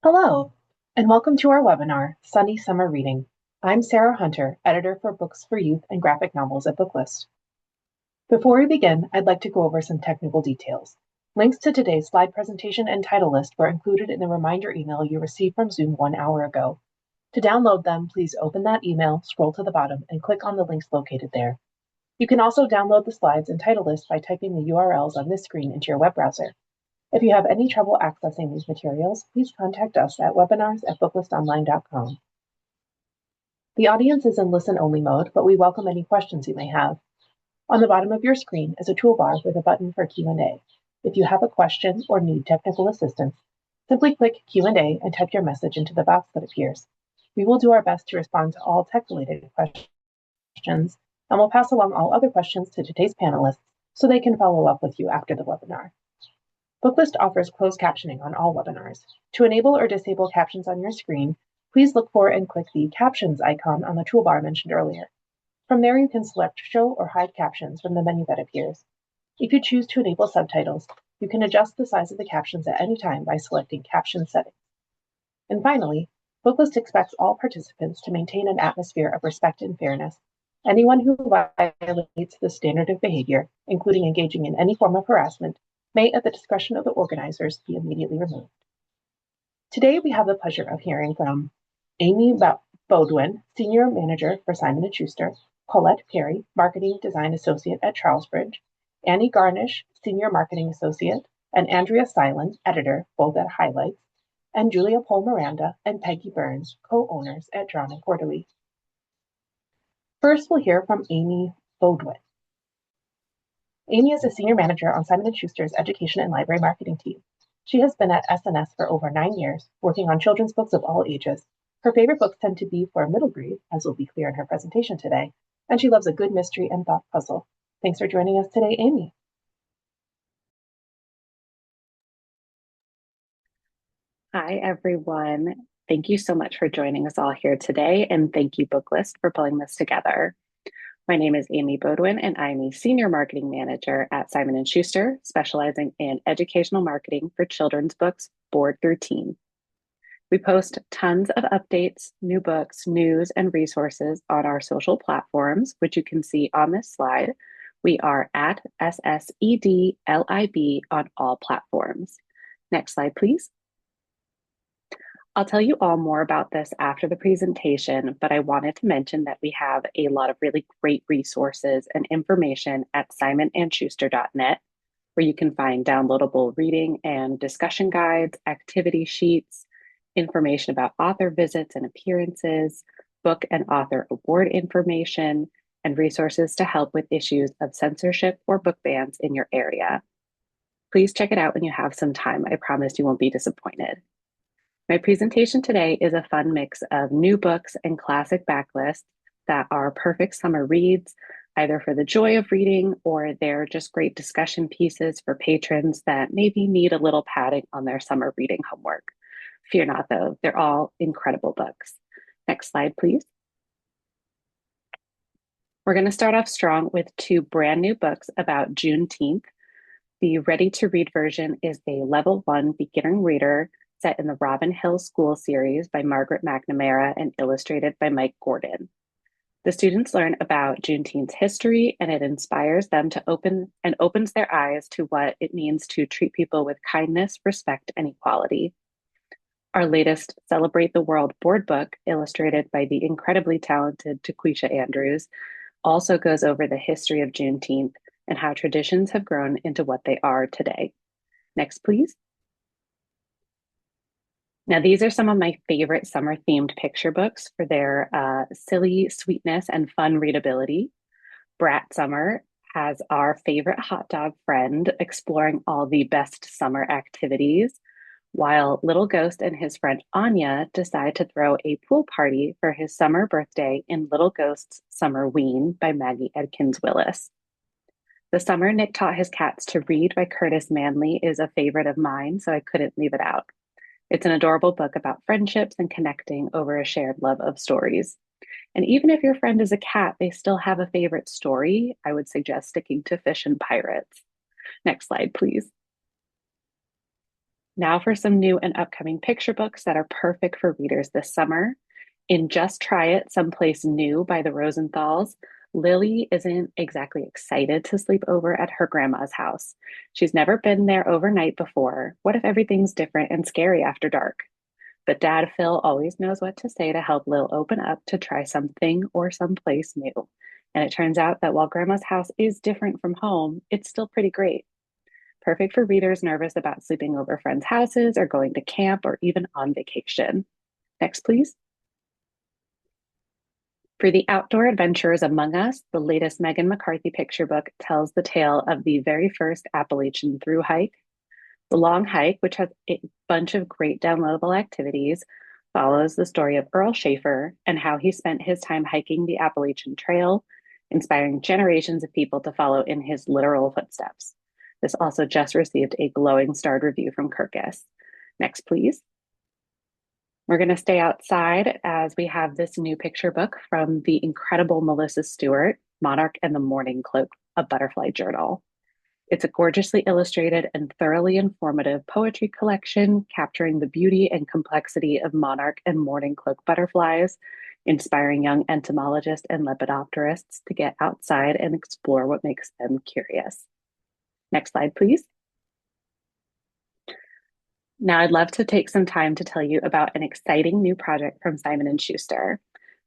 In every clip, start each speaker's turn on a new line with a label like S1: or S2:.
S1: Hello, and welcome to our webinar, Sunny Summer Reading. I'm Sarah Hunter, editor for Books for Youth and Graphic Novels at Booklist. Before we begin, I'd like to go over some technical details. Links to today's slide presentation and title list were included in the reminder email you received from Zoom 1 hour ago. To download them, please open that email, scroll to the bottom, and click on the links located there. You can also download the slides and title list by typing the URLs on this screen into your web browser. If you have any trouble accessing these materials, please contact us at webinars@booklistonline.com. The audience is in listen-only mode, but we welcome any questions you may have. On the bottom of your screen is a toolbar with a button for Q&A. If you have a question or need technical assistance, simply click Q&A and type your message into the box that appears. We will do our best to respond to all tech-related questions, and we'll pass along all other questions to today's panelists so they can follow up with you after the webinar. Booklist offers closed captioning on all webinars. To enable or disable captions on your screen, please look for and click the Captions icon on the toolbar mentioned earlier. From there, you can select Show or Hide Captions from the menu that appears. If you choose to enable subtitles, you can adjust the size of the captions at any time by selecting Caption Settings. And finally, Booklist expects all participants to maintain an atmosphere of respect and fairness. Anyone who violates this standard of behavior, including engaging in any form of harassment, may, at the discretion of the organizers, be immediately removed. Today, we have the pleasure of hearing from Amy Bodwin, Senior Manager for Simon & Schuster, Paulette Perry, Marketing Design Associate at Charlesbridge, Annie Garnish, Senior Marketing Associate, and Andrea Silent, Editor, both at Highlights, and Julia Pohl Miranda and Peggy Burns, co-owners at Drawn and Quarterly. First, we'll hear from Amy Bodwin. Amy is a senior manager on Simon & Schuster's education and library marketing team. She has been at SNS for over 9 years, working on children's books of all ages. Her favorite books tend to be for middle grade, as will be clear in her presentation today, and she loves a good mystery and thought puzzle. Thanks for joining us today, Amy.
S2: Hi, everyone. Thank you so much for joining us all here today, and thank you, Booklist, for pulling this together. My name is Amy Bodwin, and I'm a Senior Marketing Manager at Simon & Schuster, specializing in educational marketing for children's books, board through teen. We post tons of updates, new books, news, and resources on our social platforms, which you can see on this slide. We are at SSEDLIB on all platforms. Next slide, please. I'll tell you all more about this after the presentation, but I wanted to mention that we have a lot of really great resources and information at simonandschuster.net, where you can find downloadable reading and discussion guides, activity sheets, information about author visits and appearances, book and author award information, and resources to help with issues of censorship or book bans in your area. Please check it out when you have some time. I promise you won't be disappointed. My presentation today is a fun mix of new books and classic backlists that are perfect summer reads, either for the joy of reading or they're just great discussion pieces for patrons that maybe need a little padding on their summer reading homework. Fear not, though, they're all incredible books. Next slide, please. We're going to start off strong with 2 brand new books about Juneteenth. The ready-to-read version is a level 1 beginner reader set in the Robin Hill School series by Margaret McNamara and illustrated by Mike Gordon. The students learn about Juneteenth's history, and it inspires them to opens their eyes to what it means to treat people with kindness, respect, and equality. Our latest Celebrate the World board book, illustrated by the incredibly talented Taquisha Andrews, also goes over the history of Juneteenth and how traditions have grown into what they are today. Next, please. Now, these are some of my favorite summer-themed picture books for their silly sweetness and fun readability. Brat Summer has our favorite hot dog friend exploring all the best summer activities, while Little Ghost and his friend Anya decide to throw a pool party for his summer birthday in Little Ghost's Summer Ween by Maggie Edkins Willis. The Summer Nick Taught His Cats to Read by Curtis Manley is a favorite of mine, so I couldn't leave it out. It's an adorable book about friendships and connecting over a shared love of stories. And even if your friend is a cat, they still have a favorite story. I would suggest sticking to Fish and Pirates. Next slide, please. Now for some new and upcoming picture books that are perfect for readers this summer. In Just Try It, Someplace New by the Rosenthals, Lily isn't exactly excited to sleep over at her grandma's house. She's never been there overnight before. What if everything's different and scary after dark? But Dad Phil always knows what to say to help Lil open up to try something or someplace new. And it turns out that while Grandma's house is different from home, it's still pretty great. Perfect for readers nervous about sleeping over friends' houses or going to camp or even on vacation. Next, please. For the outdoor adventurers among us, the latest Megan McCarthy picture book tells the tale of the very first Appalachian thru hike. The Long Hike, which has a bunch of great downloadable activities, follows the story of Earl Schaefer and how he spent his time hiking the Appalachian Trail, inspiring generations of people to follow in his literal footsteps. This also just received a glowing starred review from Kirkus. Next, please. We're going to stay outside as we have this new picture book from the incredible Melissa Stewart, Monarch and the Morning Cloak, a Butterfly Journal. It's a gorgeously illustrated and thoroughly informative poetry collection capturing the beauty and complexity of monarch and morning cloak butterflies, inspiring young entomologists and lepidopterists to get outside and explore what makes them curious. Next slide, please. Now I'd love to take some time to tell you about an exciting new project from Simon & Schuster.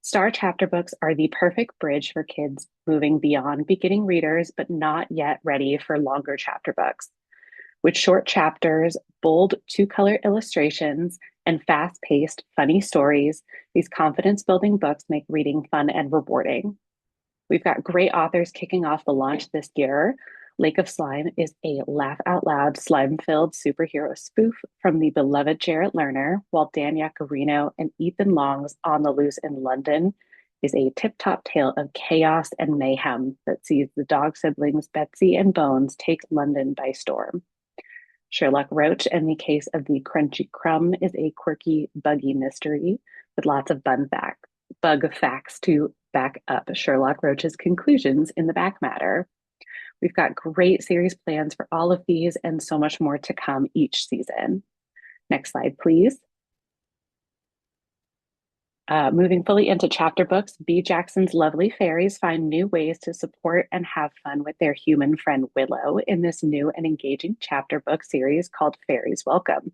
S2: Star chapter books are the perfect bridge for kids moving beyond beginning readers, but not yet ready for longer chapter books. With short chapters, bold two-color illustrations, and fast-paced, funny stories, these confidence-building books make reading fun and rewarding. We've got great authors kicking off the launch this year. Lake of Slime is a laugh-out-loud, slime-filled superhero spoof from the beloved Jarrett Lerner, while Dan Yacarino and Ethan Long's On the Loose in London is a tip-top tale of chaos and mayhem that sees the dog siblings Betsy and Bones take London by storm. Sherlock Roach and the Case of the Crunchy Crumb is a quirky, buggy mystery with lots of bug facts to back up Sherlock Roach's conclusions in the back matter. We've got great series plans for all of these and so much more to come each season. Next slide, please. Moving fully into chapter books, B. Jackson's Lovely Fairies find new ways to support and have fun with their human friend Willow in this new and engaging chapter book series called Fairies Welcome.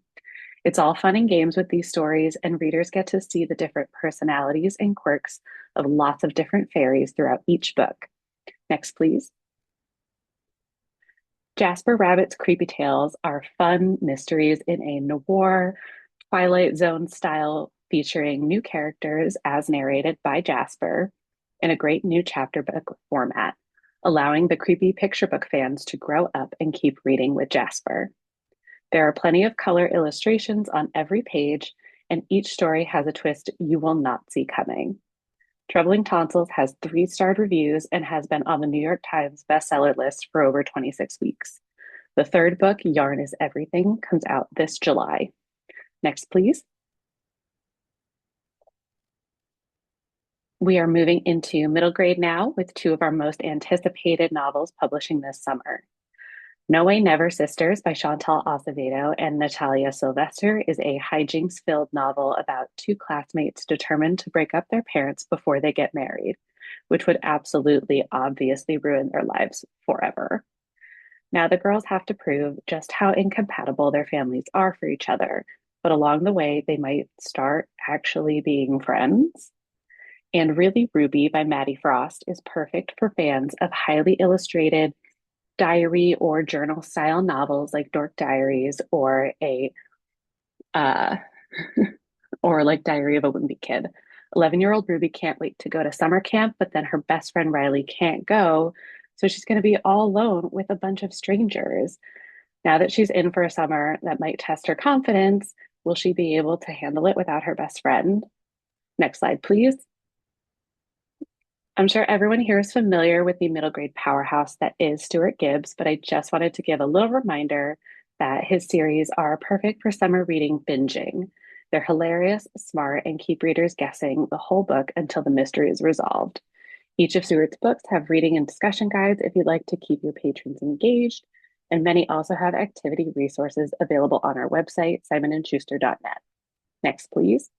S2: It's all fun and games with these stories, and readers get to see the different personalities and quirks of lots of different fairies throughout each book. Next, please. Jasper Rabbit's Creepy Tales are fun mysteries in a noir, Twilight Zone style featuring new characters as narrated by Jasper in a great new chapter book format, allowing the creepy picture book fans to grow up and keep reading with Jasper. There are plenty of color illustrations on every page, and each story has a twist you will not see coming. Troubling Tonsils has 3-starred reviews and has been on the New York Times bestseller list for over 26 weeks. The third book, Yarn is Everything, comes out this July. Next, please. We are moving into middle grade now with 2 of our most anticipated novels publishing this summer. No Way Never Sisters by Chantal Acevedo and Natalia Sylvester is a hijinks-filled novel about 2 classmates determined to break up their parents before they get married, which would absolutely, obviously ruin their lives forever. Now the girls have to prove just how incompatible their families are for each other, but along the way, they might start actually being friends. And Really Ruby by Maddie Frost is perfect for fans of highly illustrated diary or journal style novels like Dork Diaries or or like Diary of a Wimpy Kid. 11-year-old Ruby can't wait to go to summer camp, but then her best friend Riley can't go, so she's going to be all alone with a bunch of strangers. Now that she's in for a summer that might test her confidence, will she be able to handle it without her best friend? Next slide, please. I'm sure everyone here is familiar with the middle grade powerhouse that is Stuart Gibbs, but I just wanted to give a little reminder that his series are perfect for summer reading binging. They're hilarious, smart, and keep readers guessing the whole book until the mystery is resolved. Each of Stuart's books have reading and discussion guides if you'd like to keep your patrons engaged. And many also have activity resources available on our website, simonandschuster.net. Next, please.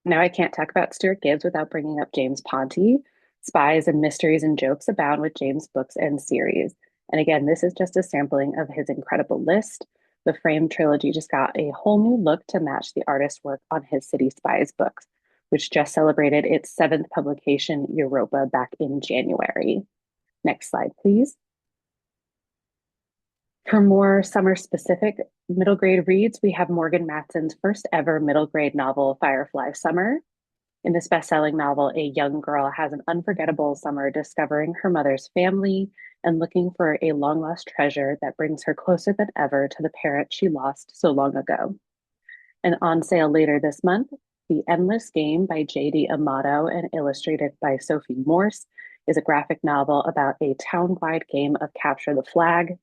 S2: Now, I can't talk about Stuart Gibbs without bringing up James Ponti. Spies and mysteries and jokes abound with James' books and series. And again, this is just a sampling of his incredible list. The Frame trilogy just got a whole new look to match the artist's work on his City Spies books, which just celebrated its seventh publication, Europa, back in January. Next slide, please. For more summer specific middle grade reads, we have Morgan Matson's first ever middle grade novel, Firefly Summer. In this best-selling novel, a young girl has an unforgettable summer discovering her mother's family and looking for a long-lost treasure that brings her closer than ever to the parent she lost so long ago. And on sale later this month, The Endless Game by J.D. Amato and illustrated by Sophie Morse is a graphic novel about a town-wide game of capture the flag.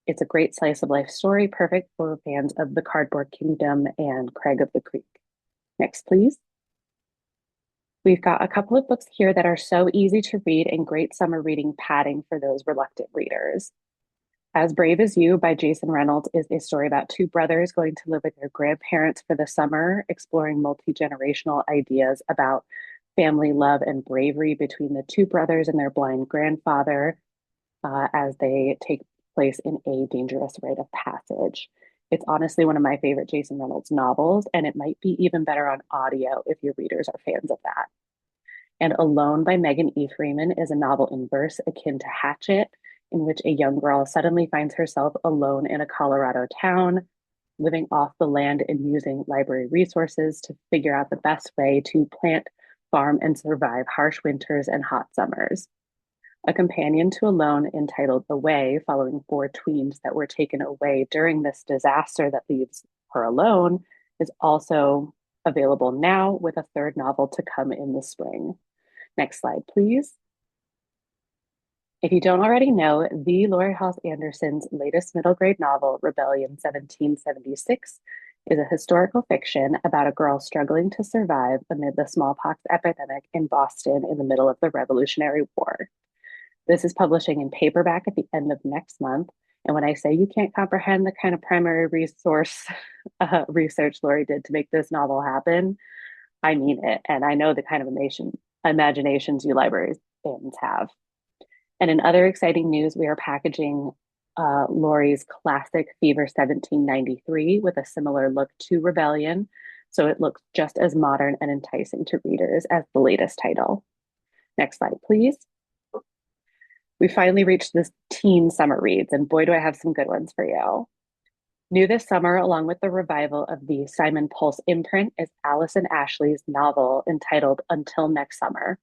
S2: It's a great slice of life story, perfect for fans of The Cardboard Kingdom and Craig of the Creek. Next, please. We've got a couple of books here that are so easy to read and great summer reading padding for those reluctant readers. As Brave as You by Jason Reynolds is a story about two brothers going to live with their grandparents for the summer, exploring multi-generational ideas about family love and bravery between the two brothers and their blind grandfather as they take place in a dangerous rite of passage. It's honestly one of my favorite Jason Reynolds novels, and it might be even better on audio if your readers are fans of that. And Alone by Megan E. Freeman is a novel in verse akin to Hatchet, in which a young girl suddenly finds herself alone in a Colorado town, living off the land and using library resources to figure out the best way to plant, farm, and survive harsh winters and hot summers. A companion to Alone entitled Away, following four tweens that were taken away during this disaster that leaves her alone, is also available now with a third novel to come in the spring. Next slide, please. If you don't already know, the Laurie Halse Anderson's latest middle grade novel, Rebellion 1776, is a historical fiction about a girl struggling to survive amid the smallpox epidemic in Boston in the middle of the Revolutionary War. This is publishing in paperback at the end of next month. And when I say you can't comprehend the kind of primary resource research Laurie did to make this novel happen, I mean it. And I know the kind of imaginations you librarians have. And in other exciting news, we are packaging Laurie's classic Fever 1793 with a similar look to Rebellion. So it looks just as modern and enticing to readers as the latest title. Next slide, please. We finally reached this teen summer reads, and boy, do I have some good ones for you. New this summer, along with the revival of the Simon Pulse imprint, is Allison Ashley's novel entitled Until Next Summer.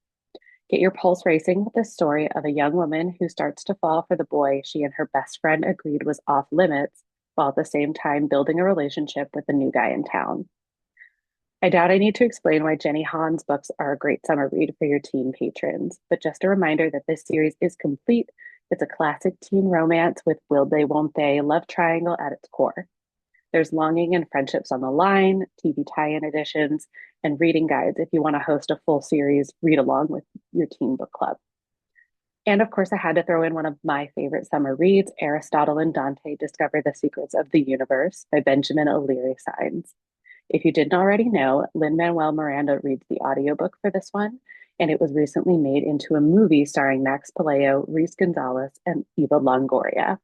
S2: Get your pulse racing with the story of a young woman who starts to fall for the boy she and her best friend agreed was off limits, while at the same time building a relationship with the new guy in town. I doubt I need to explain why Jenny Han's books are a great summer read for your teen patrons, but just a reminder that this series is complete. It's a classic teen romance with will they, won't they love triangle at its core. There's longing and friendships on the line, TV tie-in editions, and reading guides if you want to host a full series read along with your teen book club. And of course, I had to throw in one of my favorite summer reads, Aristotle and Dante Discover the Secrets of the Universe by Benjamin O'Leary Signs. If you didn't already know, Lin-Manuel Miranda reads the audiobook for this one, and it was recently made into a movie starring Max Paleo, Reese Gonzalez, and Eva Longoria.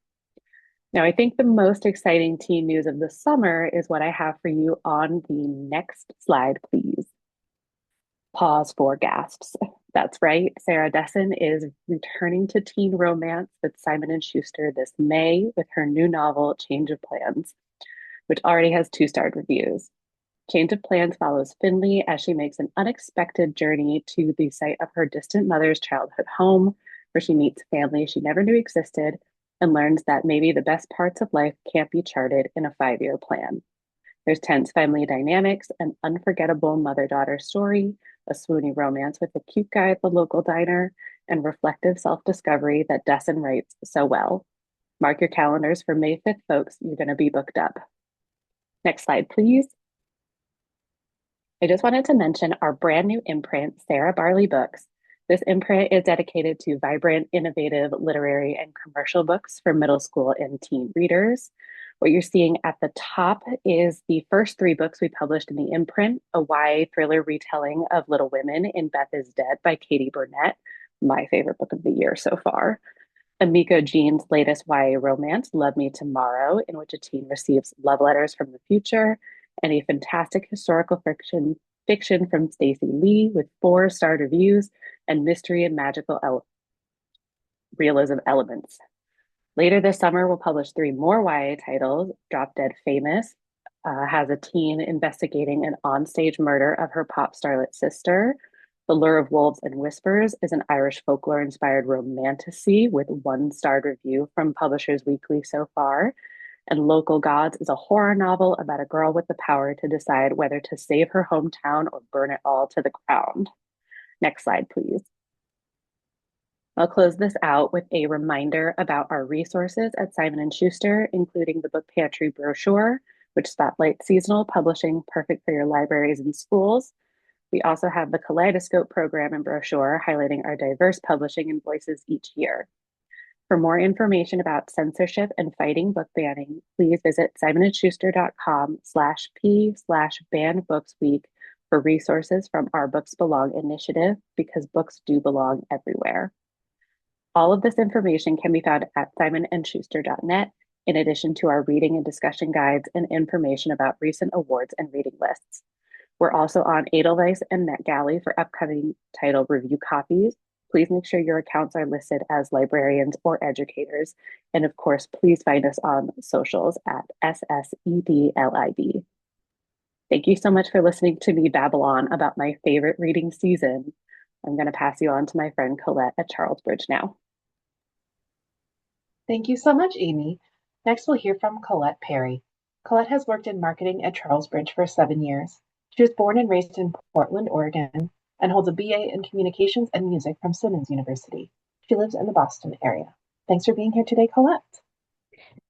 S2: Now, I think the most exciting teen news of the summer is what I have for you on the next slide, please. Pause for gasps. That's right, Sarah Dessen is returning to teen romance with Simon & Schuster this May with her new novel, Change of Plans, which already has 2-starred reviews. Change of Plans follows Finley as she makes an unexpected journey to the site of her distant mother's childhood home, where she meets family she never knew existed and learns that maybe the best parts of life can't be charted in a 5-year plan. There's tense family dynamics, an unforgettable mother-daughter story, a swoony romance with a cute guy at the local diner, and reflective self-discovery that Dessen writes so well. Mark your calendars for May 5th, folks. You're going to be booked up. Next slide, please. I just wanted to mention our brand new imprint, Sarah Barley Books, This imprint is dedicated to vibrant, innovative literary and commercial books for middle school and teen readers. What you're seeing at the top is the first three books we published in the imprint, a YA thriller retelling of Little Women in Beth is Dead by Katie Burnett, my favorite book of the year so far. Amiko Jean's latest YA romance, Love Me Tomorrow, in which a teen receives love letters from the future, and a fantastic historical fiction from Stacey Lee with 4-star reviews and mystery and magical realism elements. Later this summer, we'll publish three more YA titles. Drop Dead Famous has a teen investigating an onstage murder of her pop starlet sister. The Lure of Wolves and Whispers is an Irish folklore-inspired romantasy with 1-star review from Publishers Weekly so far. And Local Gods is a horror novel about a girl with the power to decide whether to save her hometown or burn it all to the ground. Next slide, please. I'll close this out with a reminder about our resources at Simon & Schuster, including the Book Pantry brochure, which spotlights seasonal publishing perfect for your libraries and schools. We also have the Kaleidoscope program and brochure highlighting our diverse publishing and voices each year. For more information about censorship and fighting book banning, please visit simonandschuster.com/p/bannedbooksweek for resources from our Books Belong initiative, because books do belong everywhere. All of this information can be found at simonandschuster.net, in addition to our reading and discussion guides and information about recent awards and reading lists. We're also on Edelweiss and NetGalley for upcoming title review copies. Please make sure your accounts are listed as librarians or educators. And of course, please find us on socials at SSEDLIB. Thank you so much for listening to me babble on about my favorite reading season. I'm going to pass you on to my friend Colette at Charlesbridge now.
S1: Thank you so much, Amy. Next, we'll hear from Colette Perry. Colette has worked in marketing at Charlesbridge for 7 years. She was born and raised in Portland, Oregon, and holds a BA in Communications and Music from Simmons University. She lives in the Boston area. Thanks for being here today, Colette.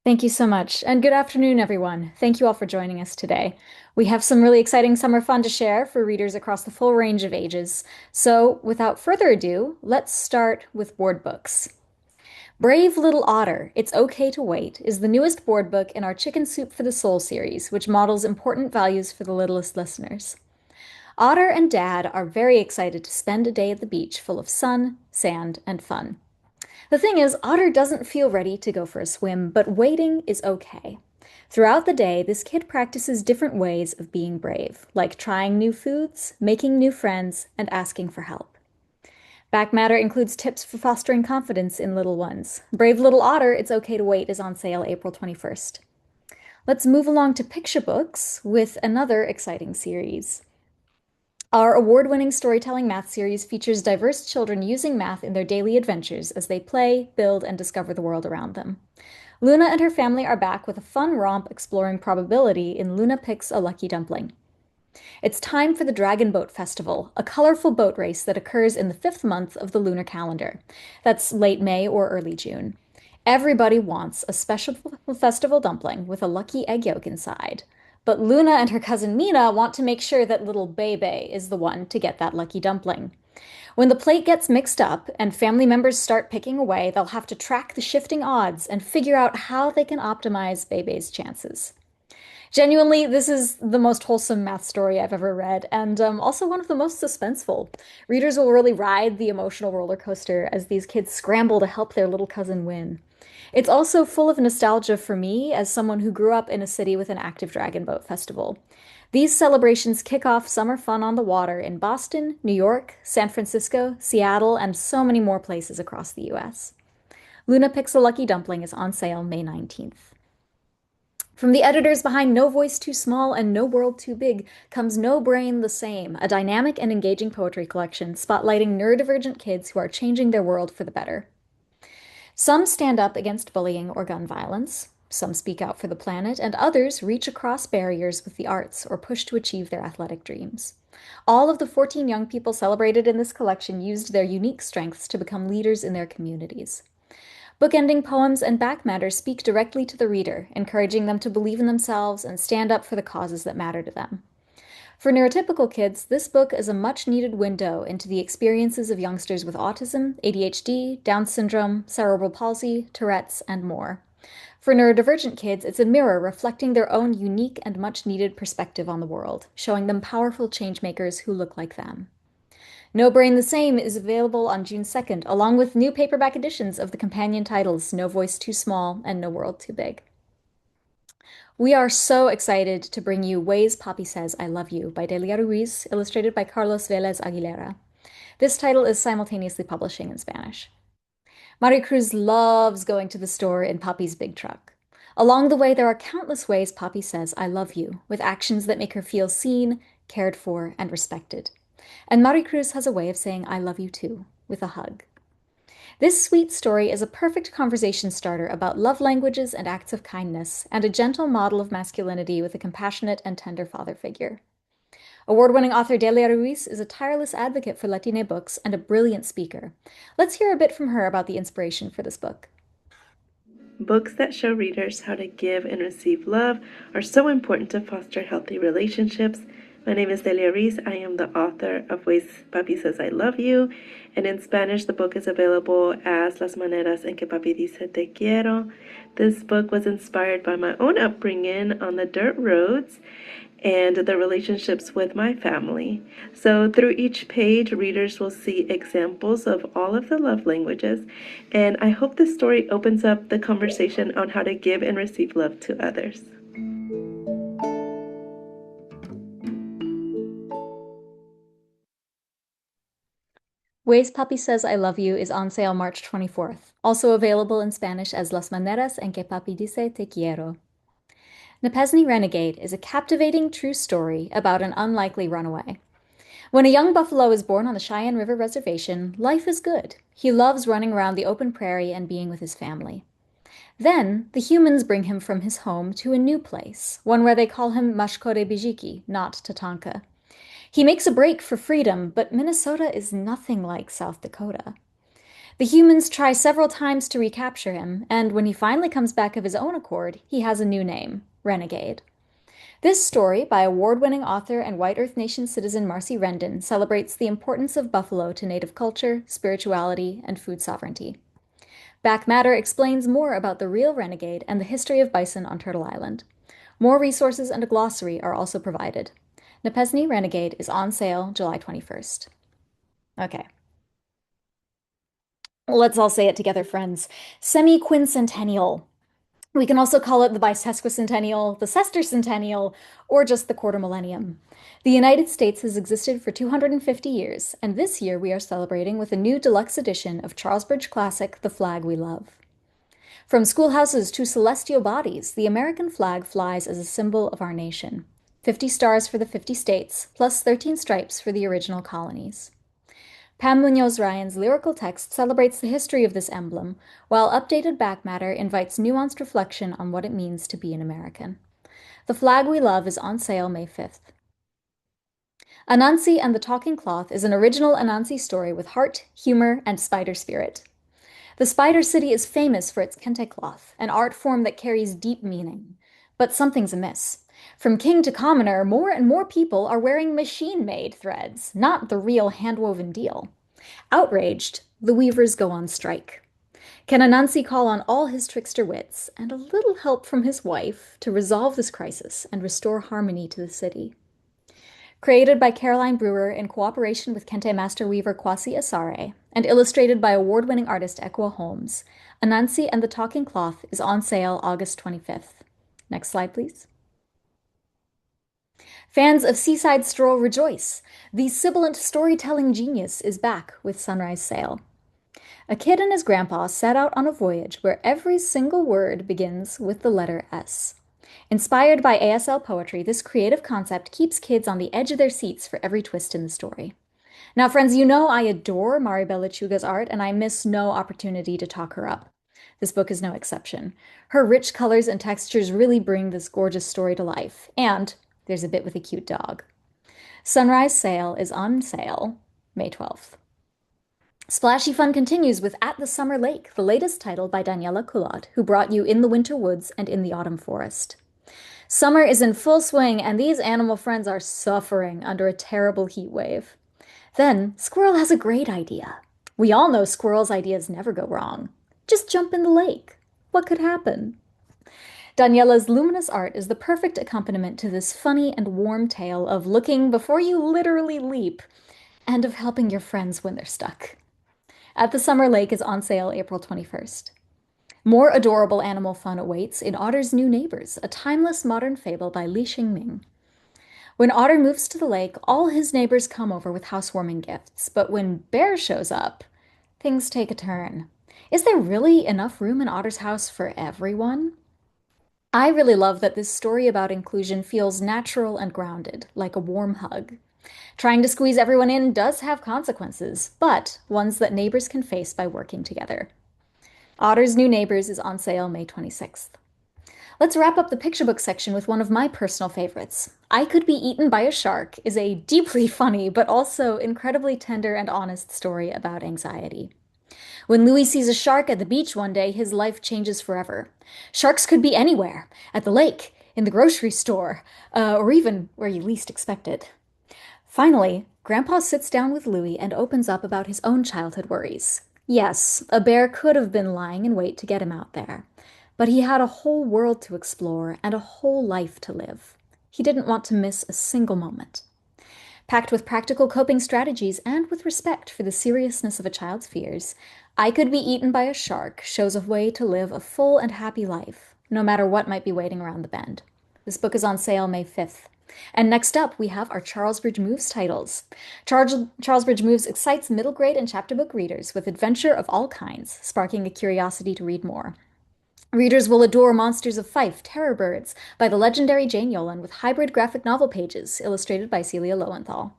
S3: Thank you so much. And good afternoon, everyone. Thank you all for joining us today. We have some really exciting summer fun to share for readers across the full range of ages. So without further ado, let's start with board books. Brave Little Otter, It's Okay to Wait is the newest board book in our Chicken Soup for the Soul series, which models important values for the littlest listeners. Otter and Dad are very excited to spend a day at the beach full of sun, sand, and fun. The thing is, Otter doesn't feel ready to go for a swim, but waiting is okay. Throughout the day, this kid practices different ways of being brave, like trying new foods, making new friends, and asking for help. Back matter includes tips for fostering confidence in little ones. Brave Little Otter, It's Okay to Wait is on sale April 21st. Let's move along to picture books with another exciting series. Our award-winning storytelling math series features diverse children using math in their daily adventures as they play, build, and discover the world around them. Luna and her family are back with a fun romp exploring probability in Luna Picks a Lucky Dumpling. It's time for the Dragon Boat Festival, a colorful boat race that occurs in the 5th month of the lunar calendar. That's late May or early June. Everybody wants a special festival dumpling with a lucky egg yolk inside. But Luna and her cousin Mina want to make sure that little Bebe is the one to get that lucky dumpling. When the plate gets mixed up and family members start picking away, they'll have to track the shifting odds and figure out how they can optimize Bebe's chances. Genuinely, this is the most wholesome math story I've ever read, and also one of the most suspenseful. Readers will really ride the emotional roller coaster as these kids scramble to help their little cousin win. It's also full of nostalgia for me as someone who grew up in a city with an active Dragon Boat Festival. These celebrations kick off summer fun on the water in Boston, New York, San Francisco, Seattle, and so many more places across the US. Luna Picks a Lucky Dumpling is on sale May 19th. From the editors behind No Voice Too Small and No World Too Big comes No Brain the Same, a dynamic and engaging poetry collection spotlighting neurodivergent kids who are changing their world for the better. Some stand up against bullying or gun violence, some speak out for the planet, and others reach across barriers with the arts or push to achieve their athletic dreams. All of the 14 young people celebrated in this collection used their unique strengths to become leaders in their communities. Bookending poems and back matter speak directly to the reader, encouraging them to believe in themselves and stand up for the causes that matter to them. For neurotypical kids, this book is a much-needed window into the experiences of youngsters with autism, ADHD, Down syndrome, cerebral palsy, Tourette's, and more. For neurodivergent kids, it's a mirror reflecting their own unique and much-needed perspective on the world, showing them powerful changemakers who look like them. No Brain the Same is available on June 2nd, along with new paperback editions of the companion titles No Voice Too Small and No World Too Big. We are so excited to bring you Ways Poppy Says I Love You by Delia Ruiz, illustrated by Carlos Vélez Aguilera. This title is simultaneously publishing in Spanish. Maricruz loves going to the store in Poppy's big truck. Along the way, there are countless ways Poppy says I love you, with actions that make her feel seen, cared for, and respected. And Maricruz has a way of saying I love you too, with a hug. This sweet story is a perfect conversation starter about love languages and acts of kindness, and a gentle model of masculinity with a compassionate and tender father figure. Award-winning author Delia Ruiz is a tireless advocate for Latina books and a brilliant speaker. Let's hear a bit from her about the inspiration for this book.
S4: Books that show readers how to give and receive love are so important to foster healthy relationships. My name is Delia Ruiz. I am the author of Ways Papi Says I Love You, and in Spanish the book is available as Las Maneras en que Papi Dice Te Quiero. This book was inspired by my own upbringing on the dirt roads and the relationships with my family. So through each page, readers will see examples of all of the love languages, and I hope this story opens up the conversation on how to give and receive love to others.
S3: Ways Papi Says I Love You is on sale March 24th, also available in Spanish as Las Maneras en que Papi Dice Te Quiero. Nepesny Renegade is a captivating true story about an unlikely runaway. When a young buffalo is born on the Cheyenne River Reservation, life is good. He loves running around the open prairie and being with his family. Then, the humans bring him from his home to a new place, one where they call him Mashkore Bijiki, not Tatanka. He makes a break for freedom, but Minnesota is nothing like South Dakota. The humans try several times to recapture him, and when he finally comes back of his own accord, he has a new name, Renegade. This story, by award-winning author and White Earth Nation citizen Marcy Rendon, celebrates the importance of buffalo to Native culture, spirituality, and food sovereignty. Back Matter explains more about the real renegade and the history of bison on Turtle Island. More resources and a glossary are also provided. Nepesny Renegade is on sale July 21st. Okay. Let's all say it together, friends. Semi-quincentennial. We can also call it the bisesquicentennial, the sesquicentennial, or just the quarter millennium. The United States has existed for 250 years, and this year we are celebrating with a new deluxe edition of Charlesbridge classic, The Flag We Love. From schoolhouses to celestial bodies, the American flag flies as a symbol of our nation. 50 stars for the 50 states, plus 13 stripes for the original colonies. Pam Munoz Ryan's lyrical text celebrates the history of this emblem, while updated back matter invites nuanced reflection on what it means to be an American. The Flag We Love is on sale May 5th. Anansi and the Talking Cloth is an original Anansi story with heart, humor, and spider spirit. The Spider City is famous for its kente cloth, an art form that carries deep meaning. But something's amiss. From king to commoner, more and more people are wearing machine-made threads, not the real hand-woven deal. Outraged, the weavers go on strike. Can Anansi call on all his trickster wits and a little help from his wife to resolve this crisis and restore harmony to the city? Created by Caroline Brewer in cooperation with kente master weaver Kwasi Asare, and illustrated by award-winning artist Ekwa Holmes, Anansi and the Talking Cloth is on sale August 25th. Next slide, please. Fans of Seaside Stroll rejoice! The sibilant storytelling genius is back with Sunrise Sail. A kid and his grandpa set out on a voyage where every single word begins with the letter S. Inspired by ASL poetry, this creative concept keeps kids on the edge of their seats for every twist in the story. Now, friends, you know I adore Maribel Lechuga's art, and I miss no opportunity to talk her up. This book is no exception. Her rich colors and textures really bring this gorgeous story to life, and there's a bit with a cute dog. Sunrise Sail is on sale May 12th. Splashy fun continues with At the Summer Lake, the latest title by Daniela Coulot, who brought you In the Winter Woods and In the Autumn Forest. Summer is in full swing, and these animal friends are suffering under a terrible heat wave. Then, Squirrel has a great idea. We all know Squirrel's ideas never go wrong. Just jump in the lake. What could happen? Daniela's luminous art is the perfect accompaniment to this funny and warm tale of looking before you literally leap and of helping your friends when they're stuck. At the Summer Lake is on sale April 21st. More adorable animal fun awaits in Otter's New Neighbors, a timeless modern fable by Li Xingming. When Otter moves to the lake, all his neighbors come over with housewarming gifts, but when Bear shows up, things take a turn. Is there really enough room in Otter's house for everyone? I really love that this story about inclusion feels natural and grounded, like a warm hug. Trying to squeeze everyone in does have consequences, but ones that neighbors can face by working together. Otter's New Neighbors is on sale May 26th. Let's wrap up the picture book section with one of my personal favorites. I Could Be Eaten by a Shark is a deeply funny but also incredibly tender and honest story about anxiety. When Louis sees a shark at the beach one day, his life changes forever. Sharks could be anywhere, at the lake, in the grocery store, or even where you least expect it. Finally, Grandpa sits down with Louis and opens up about his own childhood worries. Yes, a bear could have been lying in wait to get him out there, but he had a whole world to explore and a whole life to live. He didn't want to miss a single moment. Packed with practical coping strategies and with respect for the seriousness of a child's fears, I Could Be Eaten by a Shark shows a way to live a full and happy life, no matter what might be waiting around the bend. This book is on sale May 5th. And next up, we have our Charlesbridge Moves titles. Charlesbridge Moves excites middle grade and chapter book readers with adventure of all kinds, sparking a curiosity to read more. Readers will adore Monsters of Fife, Terror Birds by the legendary Jane Yolen with hybrid graphic novel pages illustrated by Celia Lowenthal.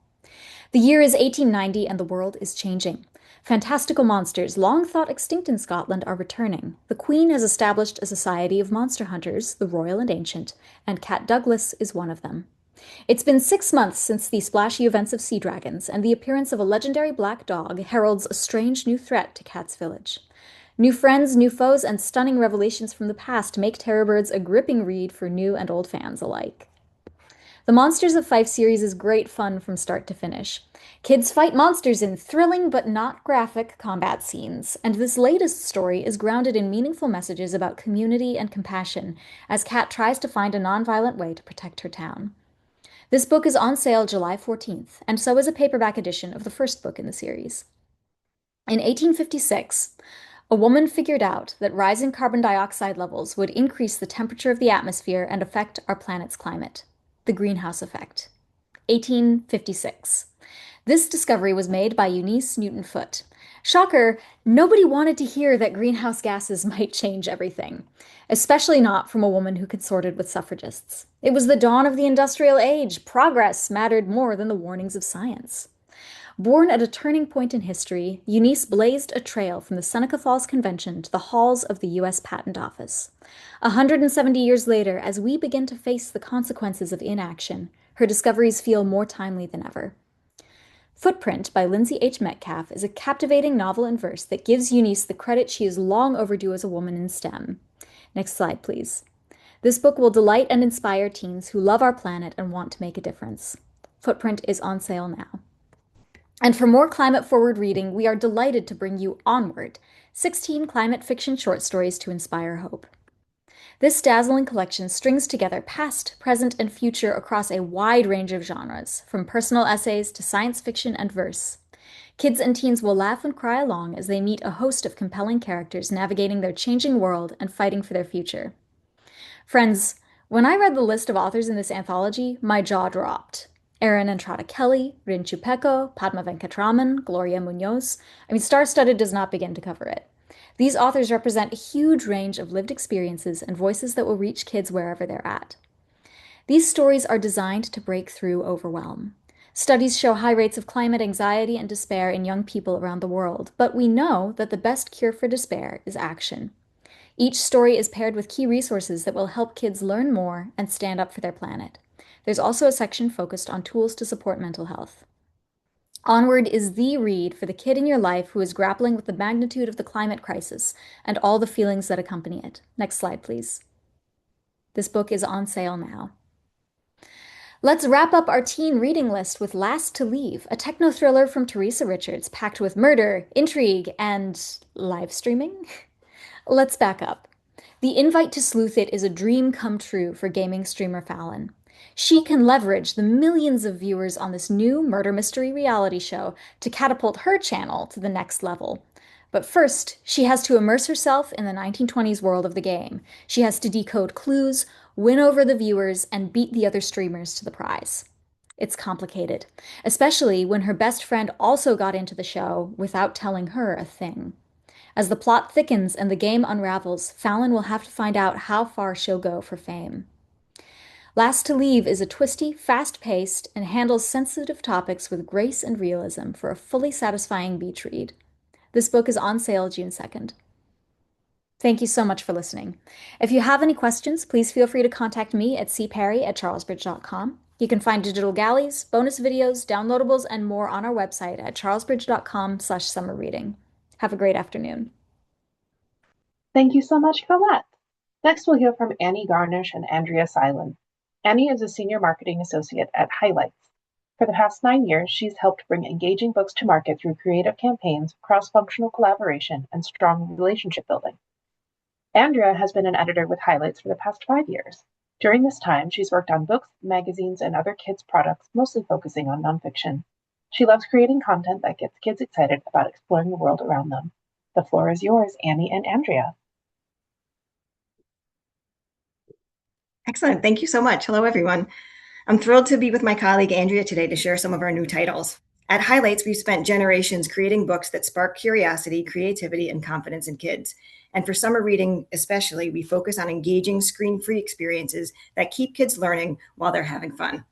S3: The year is 1890 and the world is changing. Fantastical monsters, long thought extinct in Scotland, are returning. The Queen has established a society of monster hunters, the Royal and Ancient, and Cat Douglas is one of them. It's been 6 months since the splashy events of sea dragons, and the appearance of a legendary black dog heralds a strange new threat to Cat's Village. New friends, new foes, and stunning revelations from the past make Terror Birds a gripping read for new and old fans alike. The Monsters of Fife series is great fun from start to finish. Kids fight monsters in thrilling but not graphic combat scenes, and this latest story is grounded in meaningful messages about community and compassion as Cat tries to find a nonviolent way to protect her town. This book is on sale July 14th, and so is a paperback edition of the first book in the series. In 1856, a woman figured out that rising carbon dioxide levels would increase the temperature of the atmosphere and affect our planet's climate. The greenhouse effect. 1856. This discovery was made by Eunice Newton Foote. Shocker, nobody wanted to hear that greenhouse gases might change everything, especially not from a woman who consorted with suffragists. It was the dawn of the industrial age. Progress mattered more than the warnings of science. Born at a turning point in history, Eunice blazed a trail from the Seneca Falls Convention to the halls of the U.S. Patent Office. 170 years later, as we begin to face the consequences of inaction, her discoveries feel more timely than ever. Footprint by Lindsay H. Metcalf is a captivating novel in verse that gives Eunice the credit she is long overdue as a woman in STEM. Next slide, please. This book will delight and inspire teens who love our planet and want to make a difference. Footprint is on sale now. And for more climate-forward reading, we are delighted to bring you Onward, 16 climate fiction short stories to inspire hope. This dazzling collection strings together past, present, and future across a wide range of genres, from personal essays to science fiction and verse. Kids and teens will laugh and cry along as they meet a host of compelling characters navigating their changing world and fighting for their future. Friends, when I read the list of authors in this anthology, my jaw dropped. Erin Entrada Kelly, Rin Chupeco, Padma Venkatraman, Gloria Munoz. Star-studded does not begin to cover it. These authors represent a huge range of lived experiences and voices that will reach kids wherever they're at. These stories are designed to break through overwhelm. Studies show high rates of climate anxiety and despair in young people around the world, but we know that the best cure for despair is action. Each story is paired with key resources that will help kids learn more and stand up for their planet. There's also a section focused on tools to support mental health. Onward is the read for the kid in your life who is grappling with the magnitude of the climate crisis and all the feelings that accompany it. Next slide, please. This book is on sale now. Let's wrap up our teen reading list with Last to Leave, a techno thriller from Teresa Richards, packed with murder, intrigue, and live streaming? Let's back up. The invite to sleuth it is a dream come true for gaming streamer Fallon. She can leverage the millions of viewers on this new murder mystery reality show to catapult her channel to the next level. But first, she has to immerse herself in the 1920s world of the game. She has to decode clues, win over the viewers, and beat the other streamers to the prize. It's complicated, especially when her best friend also got into the show without telling her a thing. As the plot thickens and the game unravels, Fallon will have to find out how far she'll go for fame. Last to Leave is a twisty, fast-paced, and handles sensitive topics with grace and realism for a fully satisfying beach read. This book is on sale June 2nd. Thank you so much for listening. If you have any questions, please feel free to contact me at cperry@charlesbridge.com. You can find digital galleys, bonus videos, downloadables, and more on our website at charlesbridge.com/summerreading. Have a great afternoon.
S1: Thank you so much, Colette. Next, we'll hear from Annie Garnish and Andrea Silen. Annie is a senior marketing associate at Highlights. For the past 9 years, she's helped bring engaging books to market through creative campaigns, cross-functional collaboration, and strong relationship building. Andrea has been an editor with Highlights for the past 5 years. During this time, she's worked on books, magazines, and other kids' products, mostly focusing on nonfiction. She loves creating content that gets kids excited about exploring the world around them. The floor is yours, Annie and Andrea.
S5: Excellent. Thank you so much. Hello, everyone. I'm thrilled to be with my colleague Andrea today to share some of our new titles. At Highlights, we've spent generations creating books that spark curiosity, creativity, and confidence in kids. And for summer reading especially, we focus on engaging screen-free experiences that keep kids learning while they're having fun.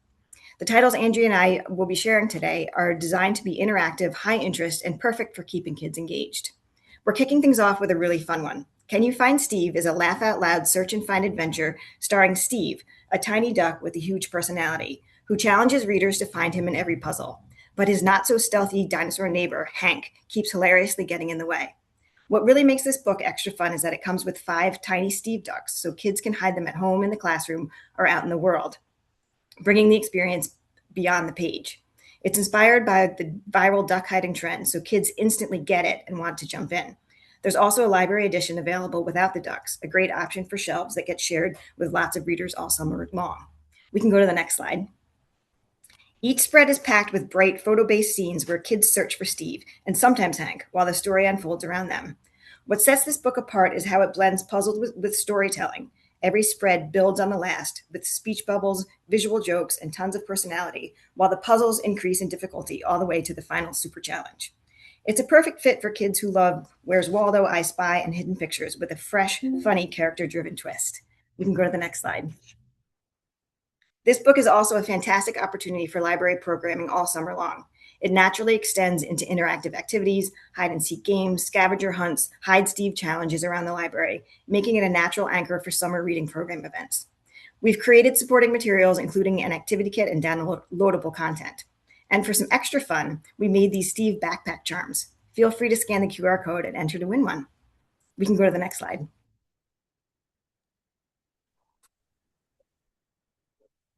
S5: The titles Andrea and I will be sharing today are designed to be interactive, high interest, and perfect for keeping kids engaged. We're kicking things off with a really fun one. Can You Find Steve is a laugh-out-loud search and find adventure starring Steve, a tiny duck with a huge personality, who challenges readers to find him in every puzzle. But his not-so-stealthy dinosaur neighbor, Hank, keeps hilariously getting in the way. What really makes this book extra fun is that it comes with 5 tiny Steve ducks, so kids can hide them at home, in the classroom, or out in the world, bringing the experience beyond the page. It's inspired by the viral duck hiding trend, so kids instantly get it and want to jump in. There's also a library edition available without the ducks, a great option for shelves that get shared with lots of readers all summer long. We can go to the next slide. Each spread is packed with bright photo-based scenes where kids search for Steve, and sometimes Hank, while the story unfolds around them. What sets this book apart is how it blends puzzles with storytelling. Every spread builds on the last, with speech bubbles, visual jokes, and tons of personality, while the puzzles increase in difficulty all the way to the final super challenge. It's a perfect fit for kids who love Where's Waldo, I Spy, and Hidden Pictures with a fresh, funny, character-driven twist. We can go to the next slide. This book is also a fantastic opportunity for library programming all summer long. It naturally extends into interactive activities, hide-and-seek games, scavenger hunts, Hide Steve challenges around the library, making it a natural anchor for summer reading program events. We've created supporting materials, including an activity kit and downloadable content. And for some extra fun, we made these Steve backpack charms. Feel free to scan the QR code and enter to win one. We can go to the next slide.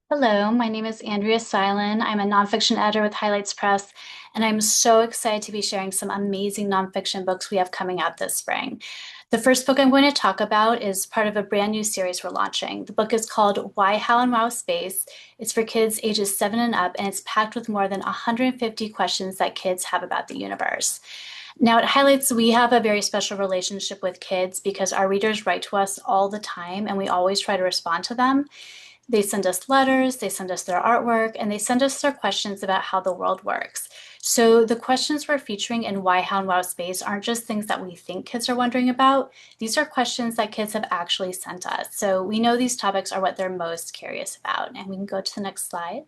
S6: Hello, my name is Andrea Silen. I'm a nonfiction editor with Highlights Press, and I'm so excited to be sharing some amazing nonfiction books we have coming out this spring. The first book I'm going to talk about is part of a brand new series we're launching. The book is called Why, How, and Wow Space. It's for kids ages 7 and up, and it's packed with more than 150 questions that kids have about the universe. Now at Highlights, we have a very special relationship with kids because our readers write to us all the time, and we always try to respond to them. They send us letters, they send us their artwork, and they send us their questions about how the world works. So the questions we're featuring in Why, How, and Wow Space aren't just things that we think kids are wondering about. These are questions that kids have actually sent us. So we know these topics are what they're most curious about. And we can go to the next slide.